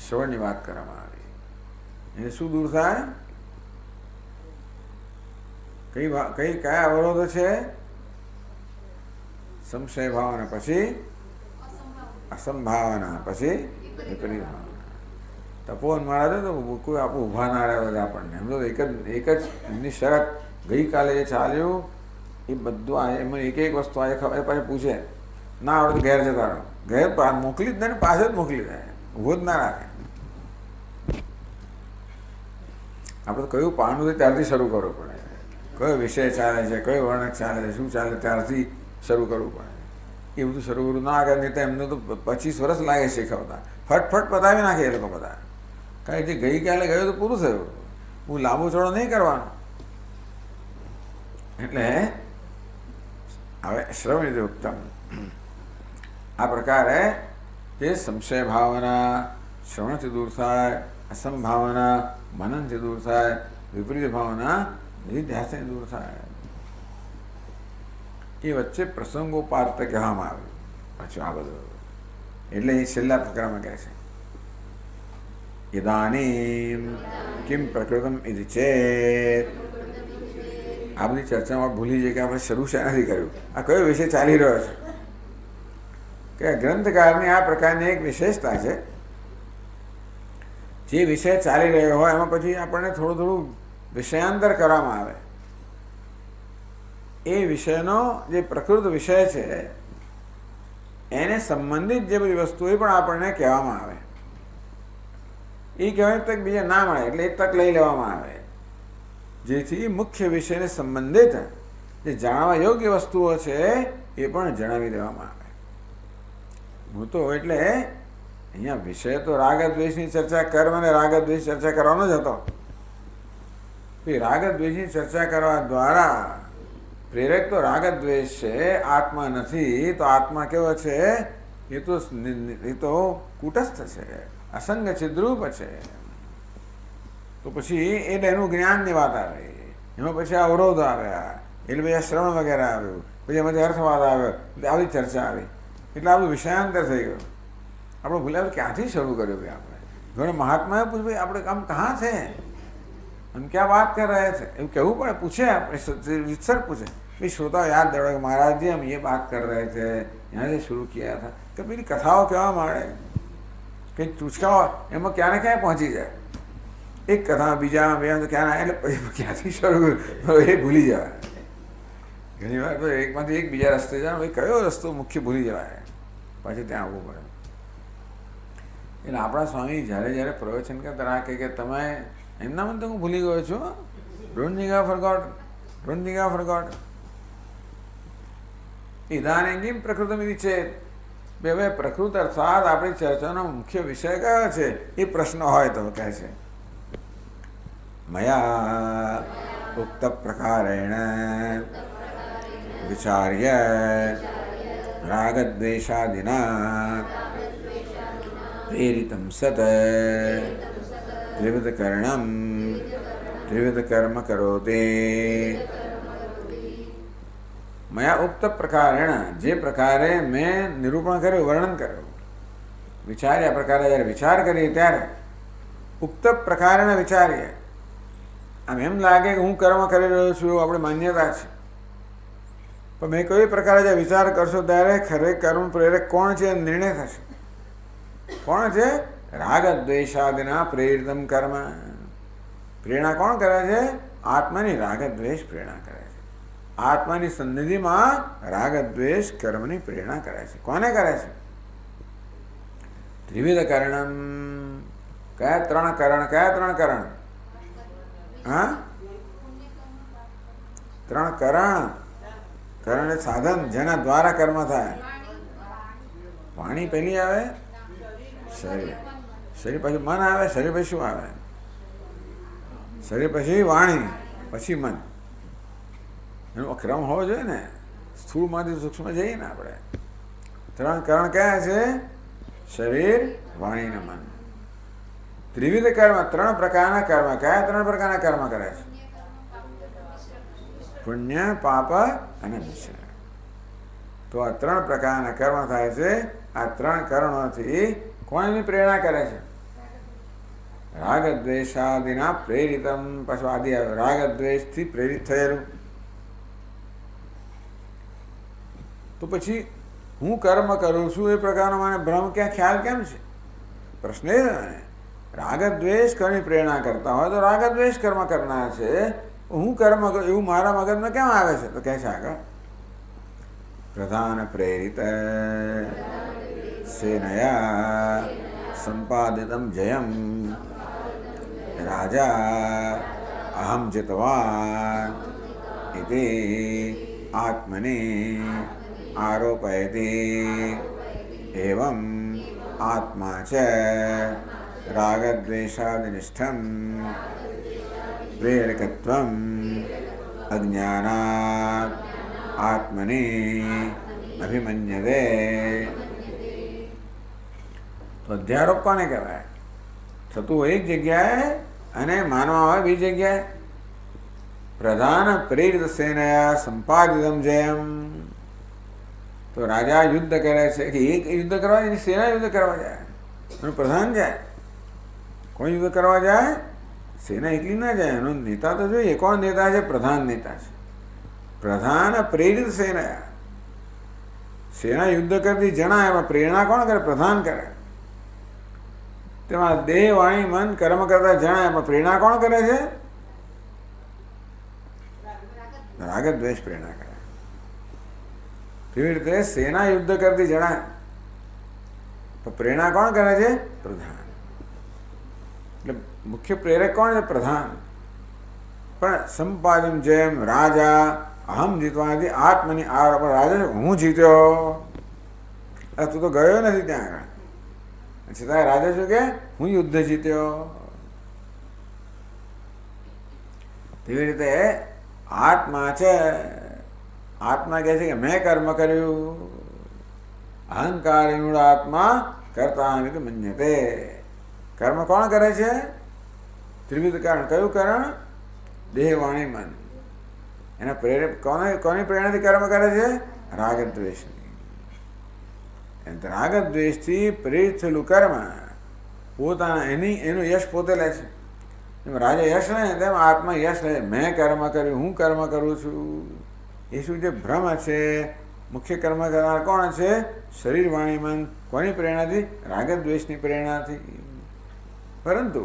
શ્રવણની વાત કરવામાં આવી. એને શું દૂર થાય? કયા અવરોધો છે? સંશય ભાવના, પછી અસંભાવના, પછી વિપરીત ભાવના. તપોવન મહારાજ તો કોઈ આપણું ઊભા ના રહ્યા બધા આપણને. એમ તો એક જ એમની શરત ગઈકાલે જે ચાલ્યું એ બધું આ એમાં એક વસ્તુ આજે ખબર પાછી પૂછે ના આવડે તો ઘેર જતા રહો. ઘેર મોકલી જ ને પાસે જ મોકલી દે, ઊભો જ ના રાખે. આપણે કયું પાનું છે ત્યારથી શરૂ કરવું પડે. કયો વિષય ચાલે છે, કયો વર્ણક ચાલે છે, શું ચાલે ત્યારથી શરૂ કરવું પડે. એ બધું શરૂ કરવું ના કરે નહીં તો એમને તો 25 વર્ષ લાગે શીખવતા. ફટફટ પતાવી નાખે એ લોકો બધા. કારણ કે જે ગઈકાલે ગયું તો પૂરું થયું. હું લાંબુ ચોડો નહીં કરવાનો. એટલે હવે શ્રવણ ઉત્તમ. આ પ્રકારે જે સંશય ભાવના શ્રવણથી દૂર થાય, અસંભાવના મનનથી દૂર થાય, વિપરીત ભાવના નિધ્યાસથી દૂર થાય. એ વચ્ચે પ્રસંગોપાત કહેવામાં આવ્યું. પાછું આ બધું એટલે એ છેલ્લા પ્રકારમાં કહે છે ઇદાનીમ કિમ પ્રકૃતમ ઇતિ ચેત. આ બધી ચર્ચામાં ભૂલી જઈએ કે આપણે શરૂ શેનાથી કર્યું, આ કયો વિષય ચાલી રહ્યો છે. કે ગ્રંથકારની આ પ્રકારની એક વિશેષતા છે. જે વિષય ચાલી રહ્યો હોય એમાં પછી આપણને થોડું વિષયાંતર કરવામાં આવે. એ વિષયનો જે પ્રકૃત વિષય છે એને સંબંધિત જે બધી વસ્તુ એ પણ આપણને કહેવામાં આવે. એ કહેવાય તક બીજા ના મળે એટલે એ તક લઈ લેવામાં આવે, જેથી મુખ્ય વિષયને સંબંધિત જે જાણવા યોગ્ય વસ્તુઓ છે એ પણ જણાવી દેવામાં આવે. હું તો એટલે અહીંયા વિષય તો રાગદ્વેષની ચર્ચા કર્મ અને રાગદ્વેષ ચર્ચા કરવાનો જ હતો. રાગદ્વેષની ચર્ચા કરવા દ્વારા પ્રેરક તો રાગદ્વેષ છે, આત્મા નથી. તો આત્મા કેવો છે? એ તો કુટસ્થ છે, અસંગ ચિદ્રૂપ છે. તો પછી એટલે એનું જ્ઞાનની વાત આવે, એમાં પછી અવરોધ આવ્યા, એટલે પછી શ્રવણ વગેરે આવ્યું, પછી એમાંથી અર્થવાદ આવ્યો, આવી ચર્ચા આવી. એટલે આપણું વિષયાંતર થઈ ગયું. આપણે ભૂલ્યા ક્યાંથી શરૂ કર્યું? ભાઈ આપણે ઘણા મહાત્માએ પૂછ્યું ભાઈ આપણે કામ કहाँ છે, हम क्या बात कर रहे थे, એવું કહેવું પડે. પૂછે આપણે રીતસર પૂછે. भाई श्रोता याद दिलाओ महाराज जी हम ये बात कर रहे थे, यहाँ से शुरू किया था. કે પેલી કથાઓ કહેવા માંડે, કંઈક ટૂચકાઓ એમાં ક્યાં ને ક્યાંય પહોંચી જાય. એક કથા બીજામાં બે તો ક્યાં એટલે પછી ક્યાંથી શરૂ કર્યું એ ભૂલી જવાય. ઘણી વાર તો એકમાંથી એક બીજા રસ્તે જાય, ભાઈ કયો રસ્તો મુખ્ય ભૂલી જવાય, પાછી ત્યાં આવવું પડે. એટલે આપણા સ્વામી જ્યારે પ્રવચન કરતા રાખે કે તમે એમના મને તો હું ભૂલી ગયો છું, ડોન્ટ થિંક આઈ ફોરગોટ. ઇદાનીમ કિમ પ્રકૃતમ ઇતિ ચેત. હવે પ્રકૃત અર્થાત આપણી ચર્ચાનો મુખ્ય વિષય કયો છે એ પ્રશ્ન હોય તો કહે છે મયા ઉક્ત પ્રકારેણ વિચાર્ય રાગદ્વેષાદિના પ્રેરિતમ સત ત્રિવિધ કર્ણમ ત્રિવિધ કર્મ કરોતે. મયા ઉક્ત પ્રકારેણ, જે પ્રકારે મેં નિરૂપણ કર્યું, વર્ણન કર્યું, વિચાર્યા પ્રકારે જ્યારે વિચાર કરીએ ત્યારે ઉક્ત પ્રકારેણ વિચારીએ. આમ એમ લાગે કે હું કર્મ કરી રહ્યો છું એવું આપણે માન્યતા છે, પણ મેં કઈ પ્રકારે જે વિચાર કરશો ત્યારે ખરેખર કર્મ પ્રેરક કોણ છે નિર્ણય થશે. કોણ છે? રાગદ્વેષાદિના પ્રેરિતમ કર્મ. પ્રેરણા કોણ કરે છે? આત્માની રાગદ્વેષ પ્રેરણા કરે છે. આત્માની સન્નિધિમાં રાગદ્વેષ કર્મની પ્રેરણા કરે છે. કોને કરે છે? ત્રિવિધ કર્ણમ. કયા ત્રણ કરણ? હા, ત્રણ કરણ. કરણ એ સાધન જેના દ્વારા કર્મ થાય. વાણી પહેલી આવે, શરીર. શરીર પછી મન આવે. શરીર પછી શું આવે? શરીર પછી વાણી, પછી મન. એનો ક્રમ હોવો જોઈએ ને. સ્થૂળમાંથી સૂક્ષ્મ જઈએ ને આપણે. ત્રણ કરણ કયા છે? શરીર, વાણી ને મન. ત્રિવિધ કર્મ, ત્રણ પ્રકારના કર્મ. કયા ત્રણ પ્રકારના કર્મ કરે છે? પુણ્ય, પાપ અને મિશ્ર. તો આ ત્રણ પ્રકારના કર્મ થાય છે. આ ત્રણ કર્મોથી કોની પ્રેરણા કરે છે? રાગ દ્વેષાદિના પ્રેરિતમ. પાછું આદિ આવે. રાગ દ્વેષથી પ્રેરિત થયેલું. તો પછી હું કર્મ કરું છું એ પ્રકારનો મને ભ્રમ ક્યાં ખ્યાલ કેમ છે? પ્રશ્ન એ ને. રાગ દ્વેષ કર્મની પ્રેરણા કરતા હોય તો રાગ દ્વેષ કર્મ કરનાર છે. હું કર્મ કરું એવું મારા મગજમાં કેમ આવે છે? તો કહે છે આગળ, પ્રધાન પ્રેરિત સેનયા સંપાદિતમ જયમ રાજા અહમ જીતવાન ઇતિ આત્મને આરોપયતિ એવમ આત્મા ચ રાગદ્વેષાદનિષ્ઠમ પ્રેરકત્વમ અજ્ઞાનાત આત્મને અભિમન્યતે. તો અધ્યારોપ કોને કહેવાય? થતું હોય એક જગ્યાએ અને માનવામાં આવે બીજી જગ્યાએ. પ્રધાન પ્રેરિત સેનયા સંપાદિતમ જયમ. તો રાજા યુદ્ધ કરે છે કે એક યુદ્ધ કરવા જાય, સેના યુદ્ધ કરવા જાય, એનું પ્રધાન જાય. કોણ યુદ્ધ કરવા જાય? સેના એકલી ના જાય, એનો નેતા તો જોઈએ. કોણ નેતા છે? પ્રધાન નેતા છે. પ્રધાન પ્રેરિત સેના. સેના યુદ્ધ કરતી જણાય, એમાં પ્રેરણા કોણ કરે? પ્રધાન કરે. તેમાં દેહ, વાણી, મન કર્મ કરતા જણાય, એમાં પ્રેરણા કોણ કરે છે? રાગ દ્વેષ પ્રેરણા કરે. કેવી રીતે? સેના યુદ્ધ કરતી જણાય, તો પ્રેરણા કોણ કરે છે? પ્રધાન. એટલે મુખ્ય પ્રેરક કોણ છે? પ્રધાન. પણ સંપાદન જેમ રાજા અહમ જીતવાથી આત્મની આરોપ. રાજા હું જીત્યો. તું તો ગયો નથી ત્યાં આગળ. છતાં રાજા શું કે? હું યુદ્ધ જીત્યો. તેવી રીતે આત્મા છે. આત્મા કહે છે કે મેં કર્મ કર્યું. અહંકાર આત્મા કરતા મન્યતે. કર્મ કોણ કરે છે? ત્રિવિધ કારણ. કયું કારણ? દેહ, વાણી, મન. એના પ્રેરક કોની પ્રેરણાથી કર્મ કરે છે? રાગ દ્વેષની. રાગ દ્વેષથી પ્રેરિત થયેલું કર્મ પોતાના એનું યશ પોતે લે છે. એમ રાજા યશ લે તેમ આત્મા યશ લે. મેં કર્મ કર્યું, હું કર્મ કરું છું. એ શું છે? ભ્રમ છે. મુખ્ય કર્મ કરનાર કોણ છે? શરીર, વાણી, મન. કોની પ્રેરણાથી? રાગ દ્વેષની પ્રેરણાથી. પરંતુ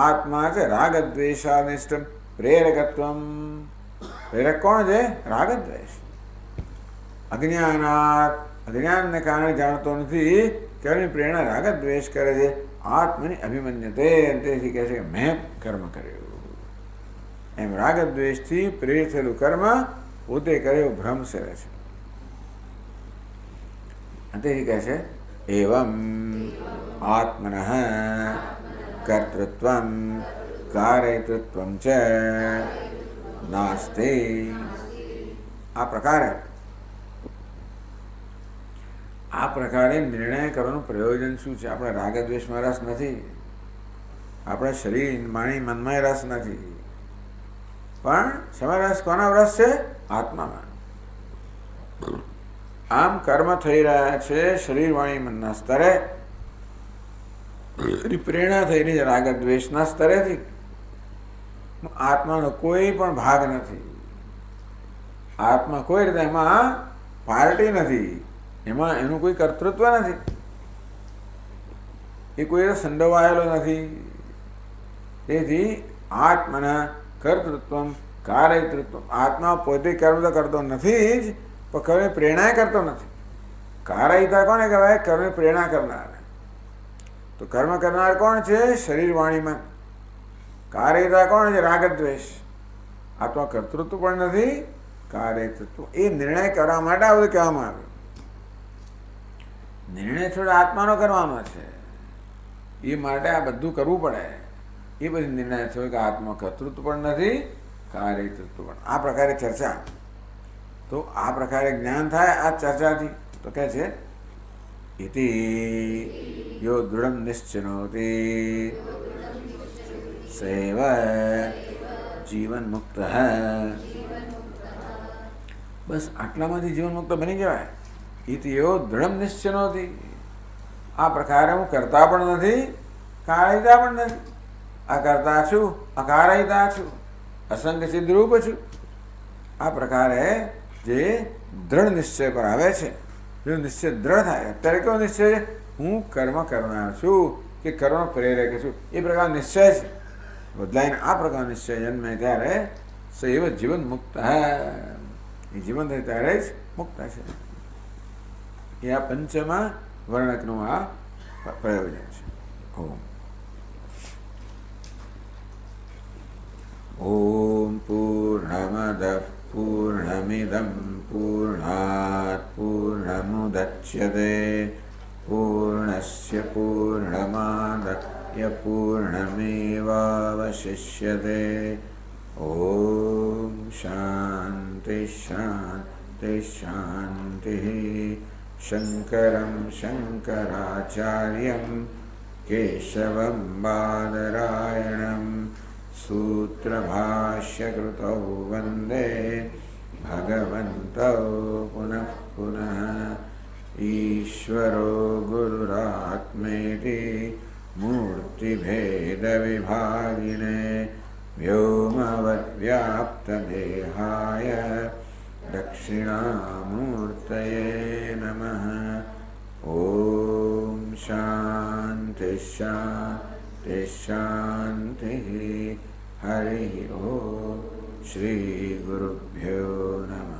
આત્મા છે રાગ દ્વેષાનિષ્ઠ પ્રેરકત્વમ. પ્રેરક કોણ છે? રાગ દ્વેષ. અજ્ઞાનાત. અજ્ઞાનને કારણે જાણતો નથી કે પ્રેરણા રાગ દ્વેષ કરે છે. આત્મની અભિમન્યતે. તેથી કહે છે કે મેં કર્મ કર્યું. એમ રાગ દ્વેષથી પ્રેરિત થયેલું કર્મ પોતે કર્યો ભ્રમ સેવે છે. તેથી કહે છે એવમ આત્મન કર્તૃત્વમ કારયતૃત્વમ ચ નાસ્તિ. આ પ્રકારે નિર્ણય કરવાનું પ્રયોજન શું છે? આપણે રાગ દ્વેષમાં રસ નથી. આપણા શરીર, વાણી, મનમાં રસ નથી. પણ શેમાં રસ? કોના રસ છે? આત્મામાં. આમ કર્મ થઈ રહ્યા છે શરીર, વાણી, મનના સ્તરે. પ્રેરણા થઈ રહી છે રાગ દ્વેષના સ્તરેથી. આત્માનો કોઈ પણ ભાગ નથી. આત્મા કોઈ રીતે એમાં પાર્ટી નથી. એમાં એનું કોઈ કર્તૃત્વ નથી. એ કોઈ સંડોવાયેલો નથી. તેથી આત્મના કર્તૃત્વ કાર્યતૃત્વ. આત્મા પોતે કર્મ તો કરતો નથી જ, પણ કર્મ પ્રેરણા કરતો નથી. કારયિતા કોને કહેવાય? કર્મ પ્રેરણા કરનાર. તો કર્મ કરનાર કોણ છે? શરીર, વાણી, મન. કાર્યતા કોણ છે? રાગ દ્વેષ. આત્મા કર્તૃત્વ પણ નથી, કાર્યતૃત્વ. એ નિર્ણય કરવા માટે આ બધું કહેવામાં આવ્યું. નિર્ણય થોડો આત્માનો કરવાનો છે, એ માટે આ બધું કરવું પડે. એ પછી નિર્ણય થયો કે આત્મા કર્તૃત્વ પણ નથી, કાર્યતૃત્વ પણ. આ પ્રકારે ચર્ચા. તો આ પ્રકારે જ્ઞાન થાય આ ચર્ચાથી. તો કહે છે ઇતિ યો દૃઢ નિશ્ચિનોતિ સૈવ જીવન મુક્ત. બસ આટલામાંથી જીવન મુક્ત બની જવાય. ઇતિ યો દૃઢ નિશ્ચિનોતિ. આ પ્રકારે હું કરતા પણ નથી, કારયતા પણ નથી. અકર્તા છું, અકારયતા છું, અસંગ સિદ્ધરૂપ છું. આ પ્રકારે જે દ્રઢ નિશ્ચય પર આવે છે, જો નિશ્ચય દ્રઢ થાય. અત્યારે કેવો નિશ્ચય છે? હું કર્મ કરનાર છું કે કર્મ પ્રેરક છું, એ પ્રકારનો નિશ્ચય છે. બદલાઈને આ પ્રકારનો નિશ્ચય જન્મે ત્યારે સૈવ જીવન મુક્ત. એ જીવન થાય ત્યારે જ મુક્ત છે. એ આ પંચમા વર્ણકનું આ પ્રયોજન છે. ઓમ પૂર્ણમદ પૂર્ણમિદં પૂર્ણાત પૂર્ણમુદચ્યતે પૂર્ણસ્ય પૂર્ણમાદાય પૂર્ણમેવાવશિષ્યતે. ઓમ શાંતિ શાંતિ શાંતિ. શંકરં શંકરાચાર્યં કેશવં બાદરાયણં સૂત્રભાષ્યકૃતૌ વંદે ભગવन्तौ પુનઃ પુનઃ. ઈશ્વરો ગુરુરાત્મેતિ મૂર્તિભેદવિભાગિને વ્યોમવદ્વ્યાપ્તદેહાય દક્ષિણામૂર્તયે નમઃ. ઓમ શાંતિ શાંતિ શાંતિ. હરિ ઓમ. શ્રી ગુરુભ્યો નમઃ.